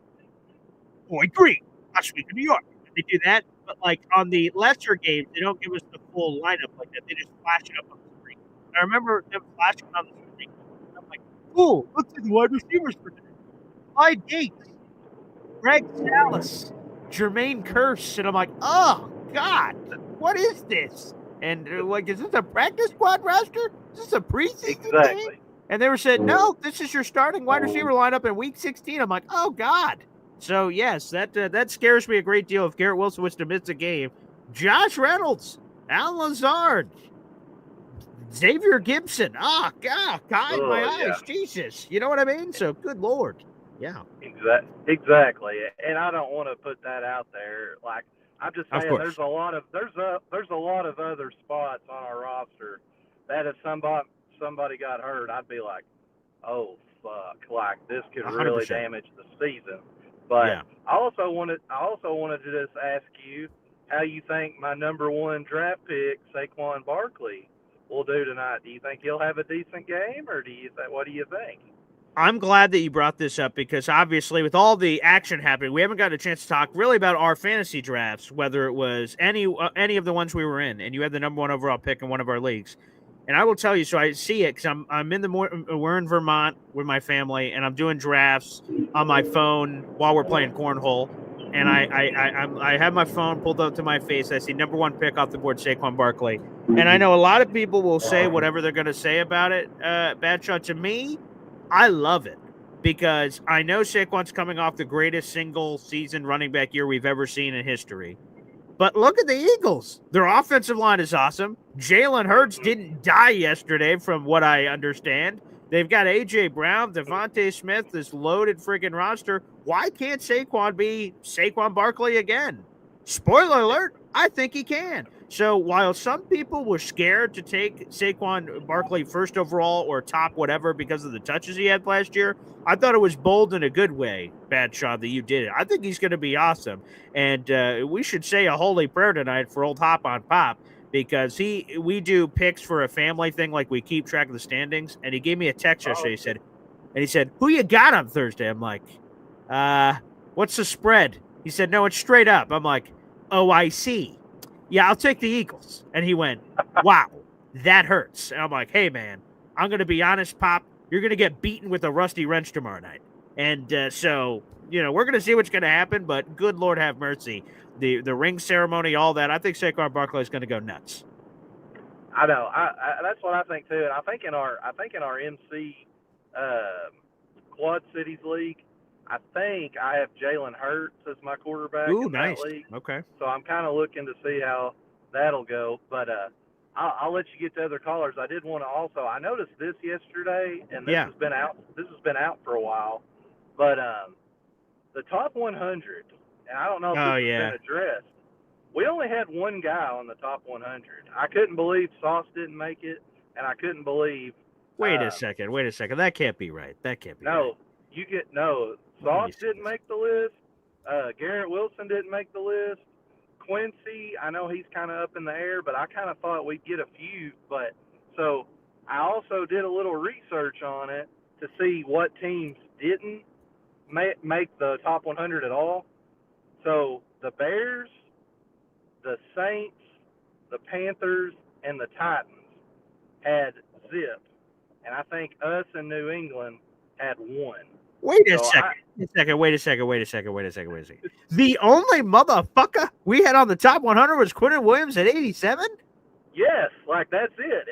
Boy Green, last week in New York. They do that, but on the lesser games, they don't give us the full lineup like that. They just flash it up on the screen. And I remember them flashing on the screen. I'm like, cool, look at the wide receivers for today. Clyde Gates, Greg Salas, Jermaine Kearse. And I'm like, oh, God, what is this? And like, is this a practice squad roster? Is this a preseason Exactly. game? And they were said, no, this is your starting wide receiver lineup in week 16. I'm like, oh God. So yes, that scares me a great deal. If Garrett Wilson was to miss a game, Josh Reynolds, Alan Lazard, Xavier Gibson. God, my eyes, Jesus. You know what I mean? So good Lord. Yeah. Exactly. And I don't want to put that out there. Like, I'm just saying, there's a lot of other spots on our roster that if somebody got hurt, I'd be like, oh fuck, like this could 100%. really damage the season. But I also wanted to just ask you how you think my number 1 draft pick, Saquon Barkley, will do tonight. Do you think he'll have a decent game, or what do you think? I'm glad that you brought this up because obviously with all the action happening, we haven't got a chance to talk really about our fantasy drafts, whether it was any of the ones we were in, and you had the number 1 overall pick in one of our leagues. And I will tell you, so I see it because we're in Vermont with my family, and I'm doing drafts on my phone while we're playing cornhole. And I have my phone pulled up to my face. I see number 1 pick off the board, Saquon Barkley. And I know a lot of people will say whatever they're going to say about it, Badshot. To me, I love it because I know Saquon's coming off the greatest single-season running back year we've ever seen in history. But look at the Eagles. Their offensive line is awesome. Jalen Hurts didn't die yesterday, from what I understand. They've got A.J. Brown, Devontae Smith, this loaded freaking roster. Why can't Saquon be Saquon Barkley again? Spoiler alert, I think he can. So while some people were scared to take Saquon Barkley first overall or top whatever because of the touches he had last year, I thought it was bold in a good way, Badshot, that you did it. I think he's going to be awesome. And we should say a holy prayer tonight for old Hop on Pop, because we do picks for a family thing, like we keep track of the standings. And he gave me a text yesterday. He said, who you got on Thursday? I'm like, what's the spread? He said, no, it's straight up. I'm like, oh, I see. Yeah, I'll take the Eagles. And he went, wow, that hurts. And I'm like, hey, man, I'm going to be honest, Pop. You're going to get beaten with a rusty wrench tomorrow night. And so, we're going to see what's going to happen. But good Lord have mercy. The ring ceremony, all that. I think Saquon Barkley is going to go nuts. I know. I that's what I think, too. And I think in our MC Quad Cities League, I think I have Jalen Hurts as my quarterback in that league. Okay. So I'm kind of looking to see how that'll go. But I'll let you get to other callers. I did want to also, I noticed this yesterday, and this has been out for a while. But the top 100, and I don't know if this has been addressed. We only had one guy on the top 100. I couldn't believe Sauce didn't make it, and I couldn't believe. Wait a second. That can't be right. No, Sauce didn't make the list. Garrett Wilson didn't make the list. Quincy, I know he's kind of up in the air, but I kind of thought we'd get a few. But so I also did a little research on it to see what teams didn't make the top 100 at all. So the Bears, the Saints, the Panthers, and the Titans had zip. And I think us and New England had one. Wait a second. The only motherfucker we had on the top 100 was Quentin Williams at 87? Yes, like that's it.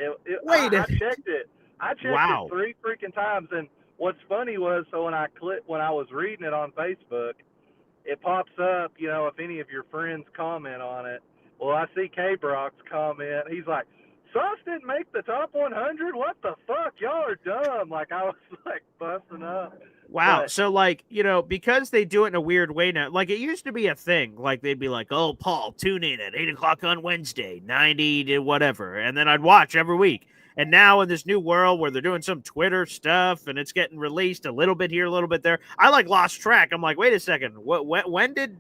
I checked it. I checked it 3 freaking times. And what's funny was, so when I was reading it on Facebook, it pops up, if any of your friends comment on it. Well, I see K-Brock's comment. He's like, Sauce didn't make the top 100? What the fuck? Y'all are dumb. Like, I was like busting up. Wow. But, so because they do it in a weird way now, like it used to be a thing. Like they'd be like, oh, Paul, tune in at 8 o'clock on Wednesday, 90 to whatever. And then I'd watch every week. And now in this new world where they're doing some Twitter stuff and it's getting released a little bit here, a little bit there, I lost track. I'm like, wait a second. When did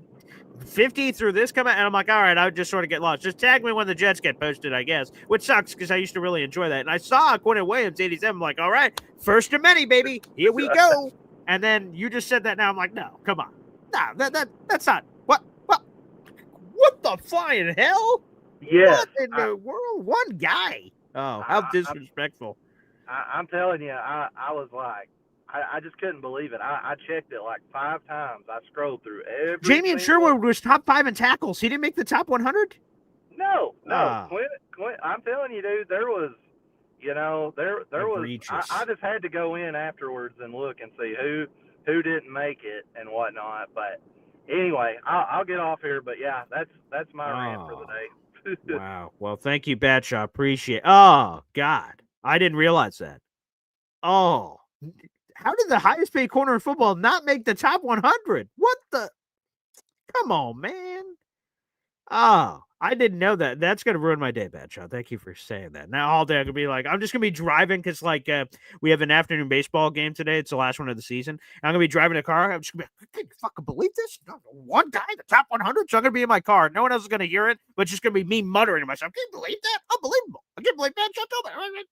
50 through this come out? And I'm like, all right, I would just sort of get lost. Just tag me when the Jets get posted, I guess, which sucks because I used to really enjoy that. And I saw Quentin Williams, 87. I'm like, all right, first of many, baby. Here we go. And then you just said that now. I'm like, no, come on. No, that's not. What the flying hell? Yes. What in the world? One guy. Oh, how disrespectful. I'm telling you, I was like, I just couldn't believe it. I checked it like 5 times. I scrolled through every. Jamie and Sherwood was top 5 in tackles. He didn't make the top 100? No. I'm telling you, dude, there was, there was. Egregious. I just had to go in afterwards and look and see who didn't make it and whatnot. But anyway, I'll get off here. But yeah, that's my rant for the day. Wow. Well, thank you, Batshaw. Appreciate it. Oh, God. I didn't realize that. Oh. How did the highest paid corner in football not make the top 100? What the? Come on, man. Oh, I didn't know that. That's going to ruin my day, Batshaw. Thank you for saying that. Now, all day I'm going to be like, I'm just going to be driving because, we have an afternoon baseball game today. It's the last one of the season. I'm going to be driving a car. I'm just going to be like, can you fucking believe this? One guy, the top 100? So I'm going to be in my car. No one else is going to hear it, but it's just going to be me muttering to myself. Can you believe that? Unbelievable. I can't believe Batshaw told me.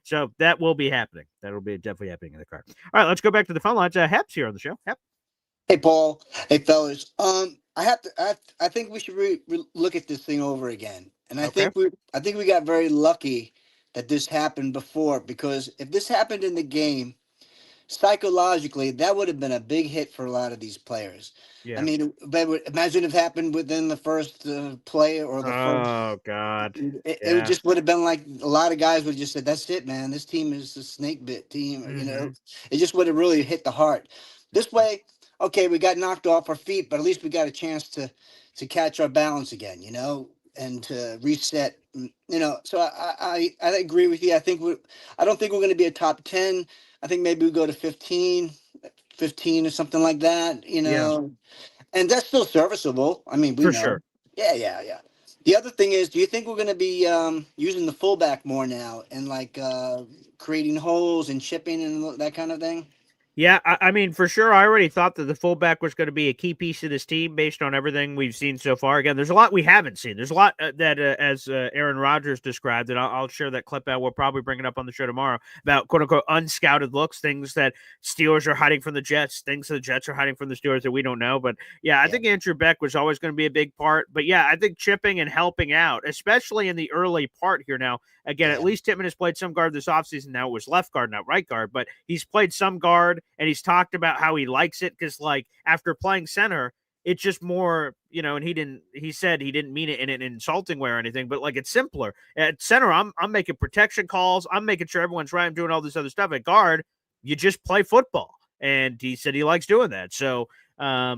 So that will be happening. That'll be definitely happening in the car. All right, let's go back to the phone lines. Hep's here on the show. Hep. Hey, Paul. Hey, fellas. I think we should look at this thing over again. And I think we got very lucky that this happened before, because if this happened in the game, psychologically, that would have been a big hit for a lot of these players. Yeah. I mean, imagine if it happened within the first play or the first. Oh, God. It just would have been like a lot of guys would have just said, "That's it, man. This team is a snake bit team." Mm-hmm. It just would have really hit the heart. This way, okay, we got knocked off our feet, but at least we got a chance to catch our balance again, and to reset, So I agree with you. I don't think we're going to be a top 10. I think maybe we go to 15 or something like that, and that's still serviceable. I mean, we know. Sure. Yeah. The other thing is, do you think we're going to be using the fullback more now and creating holes and chipping and that kind of thing? Yeah, I mean, for sure, I already thought that the fullback was going to be a key piece of this team based on everything we've seen so far. Again, there's a lot we haven't seen. There's a lot that, as Aaron Rodgers described, and I'll share that clip out. We'll probably bring it up on the show tomorrow about quote-unquote unscouted looks, things that Steelers are hiding from the Jets, things that the Jets are hiding from the Steelers that we don't know. But, yeah, I think Andrew Beck was always going to be a big part. But, yeah, I think chipping and helping out, especially in the early part here now. Again, at least Tittman has played some guard this offseason. Now it was left guard, not right guard, but he's played some guard, and he's talked about how he likes it because, after playing center, it's just more, and he said he didn't mean it in an insulting way or anything, but, it's simpler. At center, I'm making protection calls. I'm making sure everyone's right. I'm doing all this other stuff. At guard, you just play football, and he said he likes doing that. So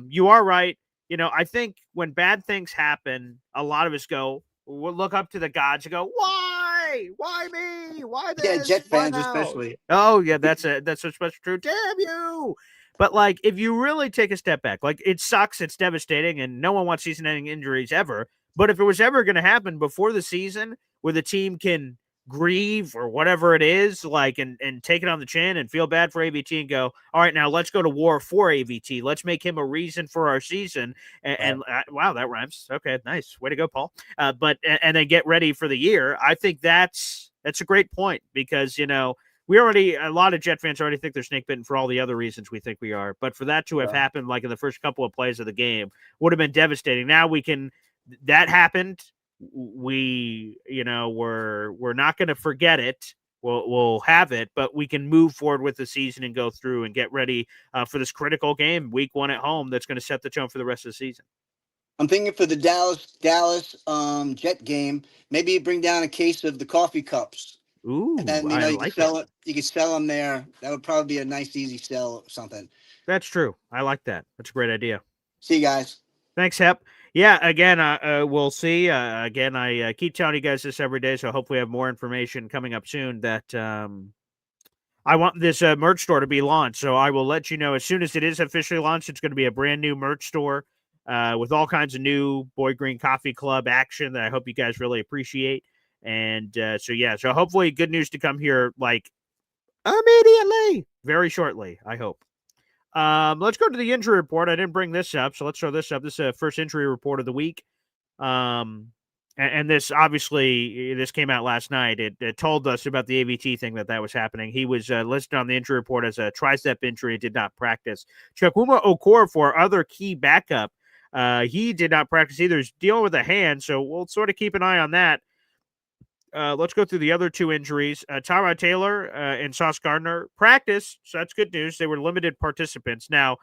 you are right. I think when bad things happen, a lot of us we'll look up to the gods and go, why? Why me? Why this? Yeah, Jet fans especially. Oh, yeah, that's especially true. Damn you. But, if you really take a step back, it sucks. It's devastating, and no one wants season-ending injuries ever. But if it was ever going to happen before the season where the team can grieve or whatever it is, and take it on the chin and feel bad for AVT and go, all right, now let's go to war for AVT. Let's make him a reason for our season. And wow, that rhymes. Okay, nice. Way to go, Paul. But then get ready for the year. I think that's a great point because, a lot of Jet fans already think they're snake bitten for all the other reasons we think we are. But for that to have happened, in the first couple of plays of the game, would have been devastating. Now that happened. We're not going to forget it. We'll have it, but we can move forward with the season and go through and get ready for this critical game, week 1 at home. That's going to set the tone for the rest of the season. I'm thinking for the Dallas Jet game, maybe bring down a case of the coffee cups. Ooh, and then you could sell them there. That would probably be a nice, easy sell or something. That's true. I like that. That's a great idea. See you guys. Thanks, Hep. Yeah, again, we'll see. Again, I keep telling you guys this every day, so hopefully I have more information coming up soon that I want this merch store to be launched. So I will let you know as soon as it is officially launched. It's going to be a brand new merch store with all kinds of new Boy Green Coffee Club action that I hope you guys really appreciate. And so hopefully good news to come here immediately, very shortly, I hope. Let's go to the injury report. I didn't bring this up, so let's throw this up. This is a first injury report of the week. And this, obviously, this came out last night. It told us about the AVT thing that was happening. He was listed on the injury report as a tricep injury and did not practice. Chukwuma Okorafor, other key backup, he did not practice either. He's dealing with a hand, so we'll sort of keep an eye on that. Let's go through the other two injuries. Tyrod Taylor and Sauce Gardner practice, so that's good news. They were limited participants. Now,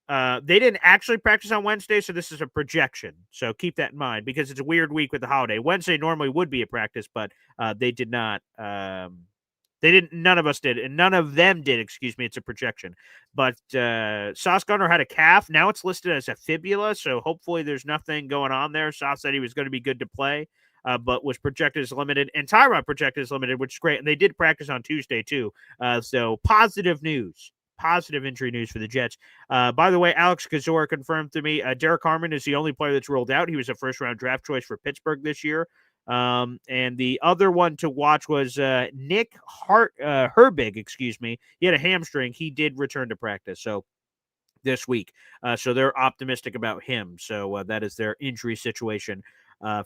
They didn't actually practice on Wednesday, so this is a projection. So keep that in mind because it's a weird week with the holiday. Wednesday normally would be a practice, but they did not. They didn't. None of us did, and none of them did. Excuse me. It's a projection. But Sauce Gardner had a calf. Now it's listed as a fibula, so hopefully there's nothing going on there. Sauce said he was going to be good to play, but was projected as limited, and Tyrod projected as limited, which is great. And they did practice on Tuesday too. So positive news. Positive injury news for the Jets. By the way, Alex Kazor confirmed to me Derek Harmon is the only player that's ruled out. He was a first-round draft choice for Pittsburgh this year. And the other one to watch was Nick Herbig, excuse me. He had a hamstring. He did return to practice this week. So they're optimistic about him. So that is their injury situation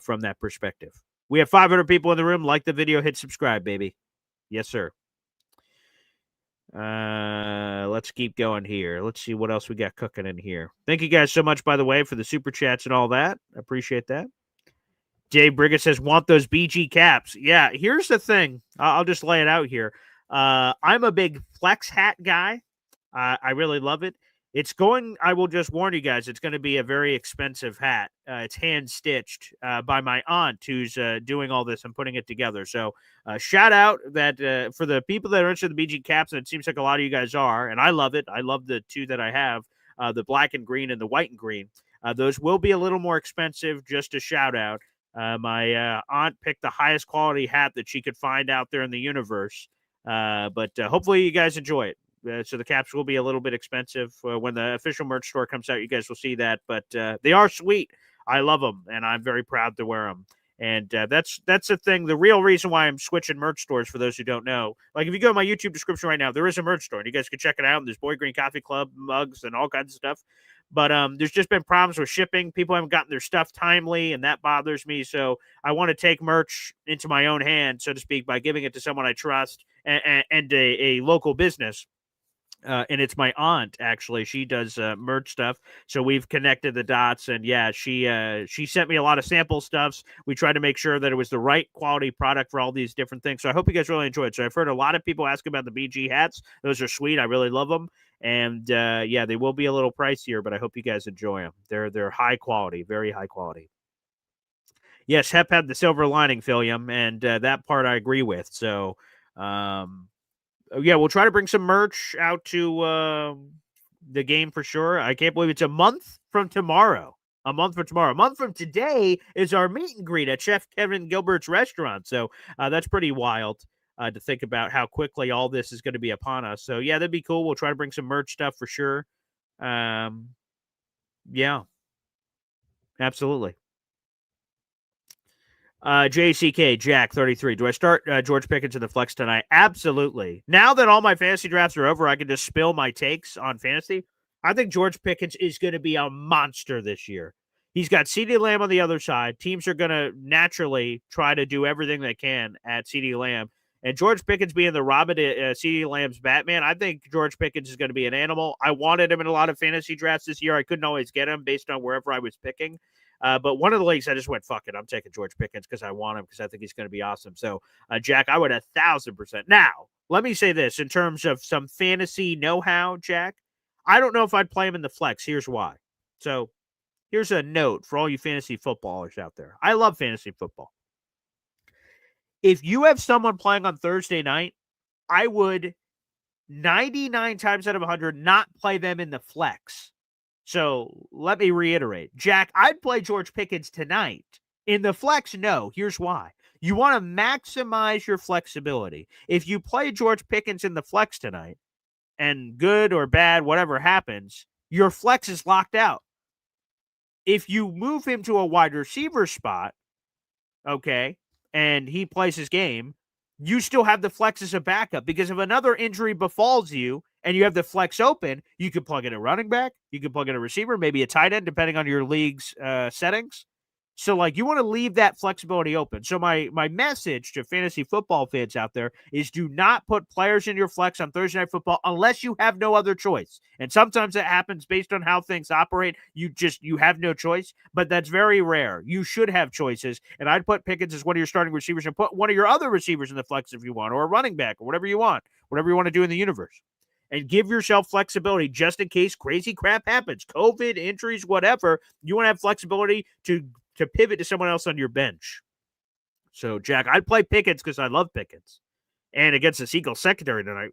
from that perspective. We have 500 people in the room. Like the video, hit subscribe, baby. Yes, sir. Let's keep going here. Let's see what else we got cooking in here. Thank you guys so much, by the way, for the super chats and all that. I appreciate that. Dave Briggett says, want those BG caps. Yeah, here's the thing. I'll just lay it out here. I'm a big flex hat guy. I really love it. I will just warn you guys, it's going to be a very expensive hat. It's hand-stitched by my aunt who's doing all this and putting it together. So shout out that for the people that are interested in the BG caps, and it seems like a lot of you guys are, and I love it. I love the two that I have, the black and green and the white and green. Those will be a little more expensive, just a shout out. My aunt picked the highest quality hat that she could find out there in the universe. But hopefully you guys enjoy it. So the caps will be a little bit expensive. When the official merch store comes out, you guys will see that. But they are sweet. I love them, and I'm very proud to wear them. And that's the thing. The real reason why I'm switching merch stores, for those who don't know, like if you go to my YouTube description right now, there is a merch store, and you guys can check it out. And there's Boy Green Coffee Club mugs and all kinds of stuff. But there's just been problems with shipping. People haven't gotten their stuff timely, and that bothers me. So I want to take merch into my own hand, so to speak, by giving it to someone I trust and a local business. And it's my aunt, actually. She does merch stuff. So we've connected the dots. And yeah, she sent me a lot of sample stuffs. We tried to make sure that it was the right quality product for all these different things. So I hope you guys really enjoy it. So I've heard a lot of people ask about the BG hats. Those are sweet. I really love them. And yeah, they will be a little pricier, but I hope you guys enjoy them. They're high quality, very high quality. Yes, Hep had the silver lining, Philium, and that part I agree with. So, yeah, we'll try to bring some merch out to the game for sure. I can't believe it's a month from tomorrow. A month from tomorrow. A month from today is our meet and greet at Chef Kevin Gilbert's restaurant. So that's pretty wild to think about how quickly all this is going to be upon us. So, yeah, that'd be cool. We'll try to bring some merch stuff for sure. Yeah, absolutely. JCK, Jack, 33. Do I start George Pickens in the flex tonight? Absolutely. Now that all my fantasy drafts are over, I can just spill my takes on fantasy. I think George Pickens is going to be a monster this year. He's got CeeDee Lamb on the other side. Teams are going to naturally try to do everything they can at CeeDee Lamb. And George Pickens being the Robin CeeDee Lamb's Batman, I think George Pickens is going to be an animal. I wanted him in a lot of fantasy drafts this year. I couldn't always get him based on wherever I was picking. But one of the leagues, I just went, fuck it. I'm taking George Pickens because I want him because I think he's going to be awesome. So, Jack, I would 1,000%. Now, let me say this in terms of some fantasy know-how, Jack. I don't know if I'd play him in the flex. Here's why. So, here's a note for all you fantasy footballers out there. I love fantasy football. If you have someone playing on Thursday night, I would 99 times out of 100 not play them in the flex. So let me reiterate. Jack, I'd play George Pickens tonight. In the flex, no. Here's why. You want to maximize your flexibility. If you play George Pickens in the flex tonight, and good or bad, whatever happens, your flex is locked out. If you move him to a wide receiver spot, okay, and he plays his game, you still have the flex as a backup because if another injury befalls you and you have the flex open, you can plug in a running back, you can plug in a receiver, maybe a tight end, depending on your league's settings. So, like, you want to leave that flexibility open. So my message to fantasy football fans out there is do not put players in your flex on Thursday Night Football unless you have no other choice. And sometimes that happens based on how things operate. You have no choice, but that's very rare. You should have choices. And I'd put Pickens as one of your starting receivers and put one of your other receivers in the flex if you want, or a running back, or whatever you want to do in the universe. and give yourself flexibility just in case crazy crap happens. COVID, injuries, whatever. You want to have flexibility to pivot to someone else on your bench. So, Jack, I'd play Pickens because I love Pickens. And against the Eagles secondary tonight,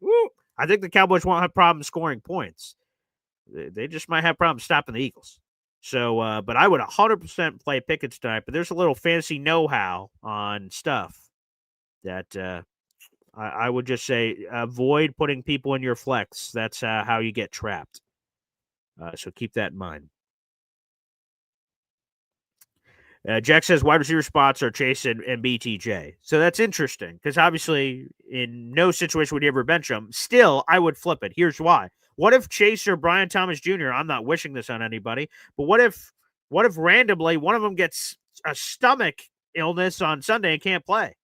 I think the Cowboys won't have problems scoring points. They just might have problems stopping the Eagles. So, but I would 100% play Pickens tonight. But there's a little fantasy know-how on stuff that I would just say avoid putting people in your flex. That's how you get trapped. So keep that in mind. Jack says wide receiver spots are Chase and BTJ. So that's interesting because obviously in no situation would you ever bench them. Still, I would flip it. Here's why. What if Chase or Brian Thomas Jr., I'm not wishing this on anybody, but what if randomly one of them gets a stomach illness on Sunday and can't play?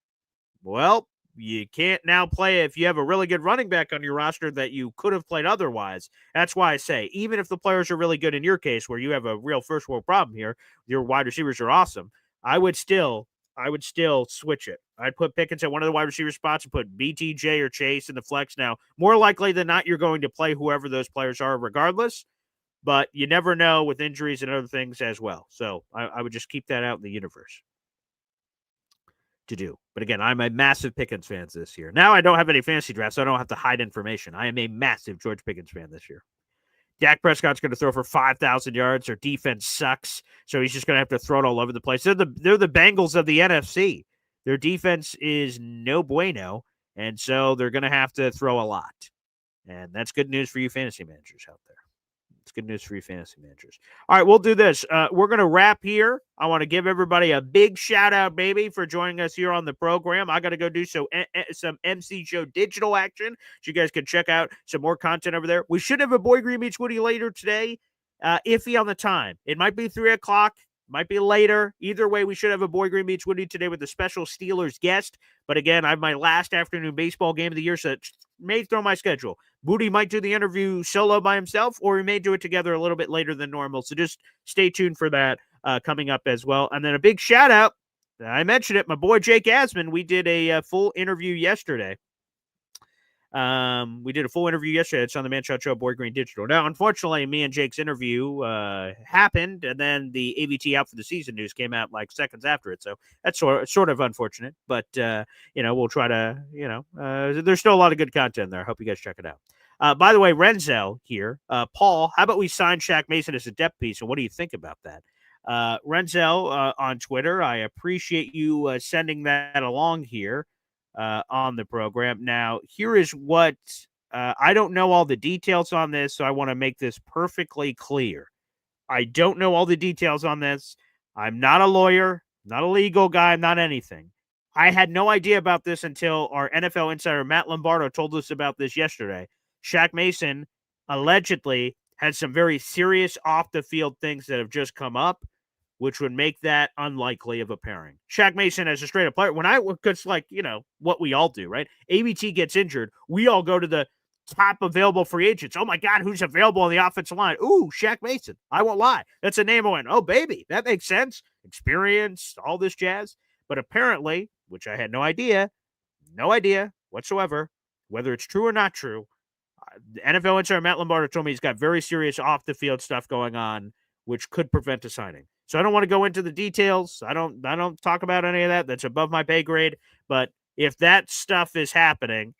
Well, you can't now play if you have a really good running back on your roster that you could have played otherwise. That's why I say, even if the players are really good in your case, where you have a real first world problem here, your wide receivers are awesome. I would still switch it. I'd put Pickens at one of the wide receiver spots and put BTJ or Chase in the flex. Now, more likely than not, you're going to play whoever those players are regardless, but you never know with injuries and other things as well. So I would just keep that out in the universe to do. But again, I'm a massive Pickens fan this year. Now I don't have any fantasy drafts, so I don't have to hide information. I am a massive George Pickens fan this year. Dak Prescott's going to throw for 5,000 yards. Their defense sucks, so he's just going to have to throw it all over the place. They're the Bengals of the NFC. Their defense is no bueno, and so they're going to have to throw a lot. And that's good news for you fantasy managers out there. It's good news for you fantasy managers. All right, we'll do this. We're going to wrap here. I want to give everybody a big shout out, baby, for joining us here on the program. I got to go do some MC Show digital action, so you guys can check out some more content over there. We should have a Boy Green Meets Woody later today. Iffy on the time. It might be 3 o'clock. Might be later. Either way, we should have a Boy Green Meets Woody today with a special Steelers guest. But again, I have my last afternoon baseball game of the year, so it may throw my schedule. Woody might do the interview solo by himself, or we may do it together a little bit later than normal. So just stay tuned for that coming up as well. And then a big shout out. I mentioned it. My boy Jake Asman. We did a full interview yesterday. It's on the Man Shot Show, Boy Green Digital. Now, unfortunately, me and Jake's interview happened, and then the AVT out for the season news came out like seconds after it. So that's sort of unfortunate, but we'll try to, there's still a lot of good content there. I hope you guys check it out. By the way, Renzel here, Paul, how about we sign Shaq Mason as a depth piece? And what do you think about that? Renzel on Twitter, I appreciate you sending that along here. On the program. Now, here is what I don't know all the details on this, so I want to make this perfectly clear. I don't know all the details on this. I'm not a lawyer, not a legal guy, not anything. I had no idea about this until our NFL insider, Matt Lombardo, told us about this yesterday. Shaq Mason allegedly had some very serious off-the-field things that have just come up, which would make that unlikely of a pairing. Shaq Mason as a straight-up player, because what we all do, right? ABT gets injured, we all go to the top available free agents. Oh, my God, who's available on the offensive line? Ooh, Shaq Mason. I won't lie. That's a name I went, oh, baby, that makes sense. Experience, all this jazz. But apparently, which I had no idea whatsoever, whether it's true or not true, the NFL insider Matt Lombardo told me he's got very serious off-the-field stuff going on, which could prevent a signing. So I don't want to go into the details. I don't talk about any of that. That's above my pay grade. But if that stuff is happening,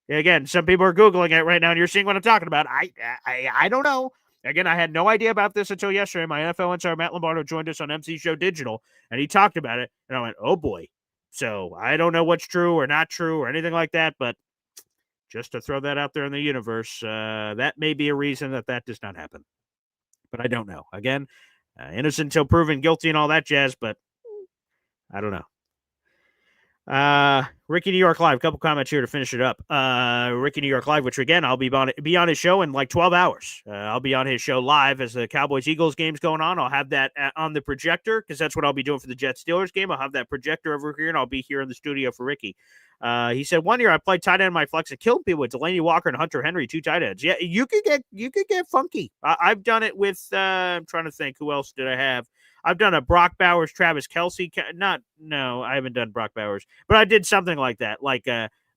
again, some people are Googling it right now, and you're seeing what I'm talking about. I don't know. Again, I had no idea about this until yesterday. My NFL insider Matt Lombardo joined us on MC Show Digital, and he talked about it, and I went, oh, boy. So I don't know what's true or not true or anything like that, but just to throw that out there in the universe, that may be a reason that does not happen. But I don't know. Again, innocent until proven guilty and all that jazz, but I don't know. Ricky New York Live, a couple comments here to finish it up. Ricky New York Live, which again, I'll be on his show in like 12 hours. I'll be on his show live as the Cowboys-Eagles game's going on. I'll have that on the projector because that's what I'll be doing for the Jets-Steelers game. I'll have that projector over here, and I'll be here in the studio for Ricky. He said, one year I played tight end in my flex. It killed people with Delaney Walker and Hunter Henry, 2 tight ends. Yeah, you could get funky. I've done it with, I'm trying to think, who else did I have? I've done a Brock Bowers, Travis Kelce. I haven't done Brock Bowers, but I did something like that. Like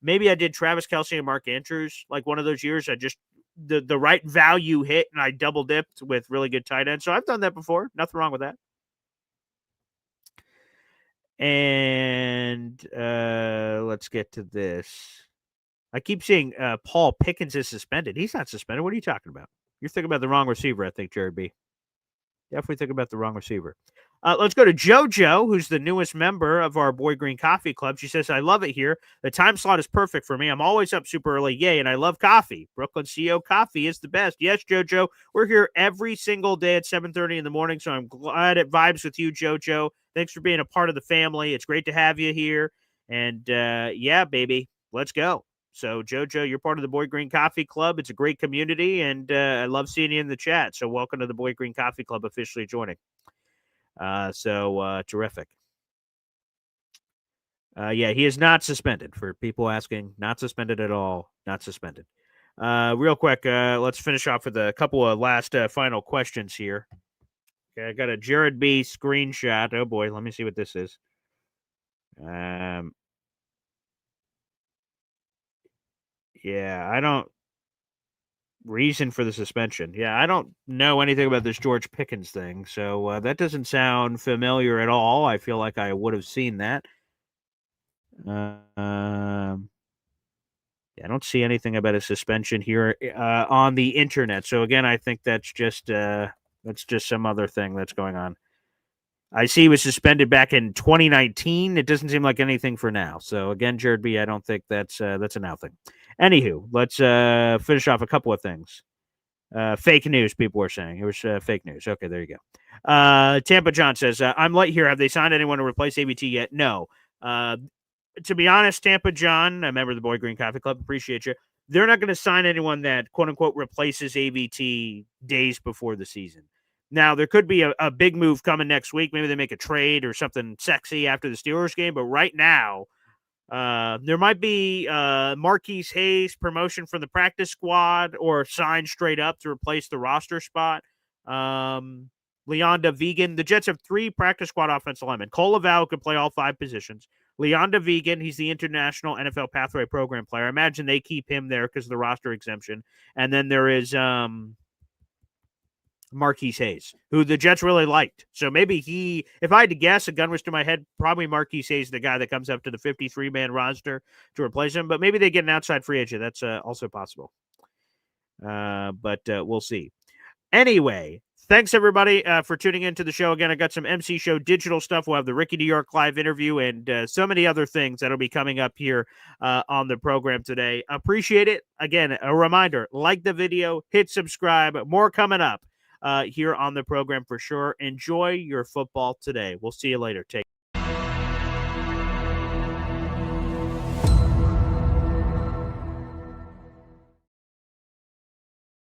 Maybe I did Travis Kelce and Mark Andrews like one of those years. I just the right value hit and I double dipped with really good tight ends. So I've done that before. Nothing wrong with that. And let's get to this. I keep seeing Paul Pickens is suspended. He's not suspended. What are you talking about? You're thinking about the wrong receiver, I think, Jared B. Definitely thinking about the wrong receiver. Let's go to JoJo, who's the newest member of our Boy Green Coffee Club. She says, I love it here. The time slot is perfect for me. I'm always up super early. Yay, and I love coffee. Brooklyn CO coffee is the best. Yes, JoJo, we're here every single day at 7:30 in the morning, so I'm glad it vibes with you, JoJo. Thanks for being a part of the family. It's great to have you here. And, yeah, baby, let's go. So, JoJo, you're part of the Boy Green Coffee Club. It's a great community, and I love seeing you in the chat. So, welcome to the Boy Green Coffee Club officially joining. Terrific. Yeah, he is not suspended. For people asking, not suspended at all. Not suspended. Real quick, let's finish off with a couple of last final questions here. Okay, I got a Jared B screenshot. Oh, boy, let me see what this is. Yeah, I don't. Reason for the suspension. Yeah, I don't know anything about this George Pickens thing, so that doesn't sound familiar at all. I feel like I would have seen that. Yeah, I don't see anything about a suspension here on the internet. So again, I think that's just some other thing that's going on. I see he was suspended back in 2019. It doesn't seem like anything for now. So again, Jared B, I don't think that's a now thing. Anywho, let's finish off a couple of things. Fake news, people were saying. It was fake news. Okay, there you go. Tampa John says, I'm late here. Have they signed anyone to replace AVT yet? No. To be honest, Tampa John, a member of the Boy Green Coffee Club, appreciate you. They're not going to sign anyone that, quote-unquote, replaces AVT days before the season. Now, there could be a big move coming next week. Maybe they make a trade or something sexy after the Steelers game. But right now, there might be Marquise Hayes promotion from the practice squad or signed straight up to replace the roster spot. Leonda Vegan. The Jets have 3 practice squad offensive linemen. Cole Laval could play all 5 positions. Leonda Vegan, he's the international NFL pathway program player. I imagine they keep him there because of the roster exemption. And then there is Marquise Hayes, who the Jets really liked. So maybe if I had to guess, a gun was to my head, probably Marquise Hayes, the guy that comes up to the 53-man roster to replace him. But maybe they get an outside free agent. That's also possible. But we'll see. Anyway, thanks, everybody, for tuning into the show. Again, I got some MC Show digital stuff. We'll have the Ricky New York live interview and so many other things that'll be coming up here on the program today. Appreciate it. Again, a reminder, like the video, hit subscribe. More coming up here on the program for sure. Enjoy your football today. We'll see you later. Take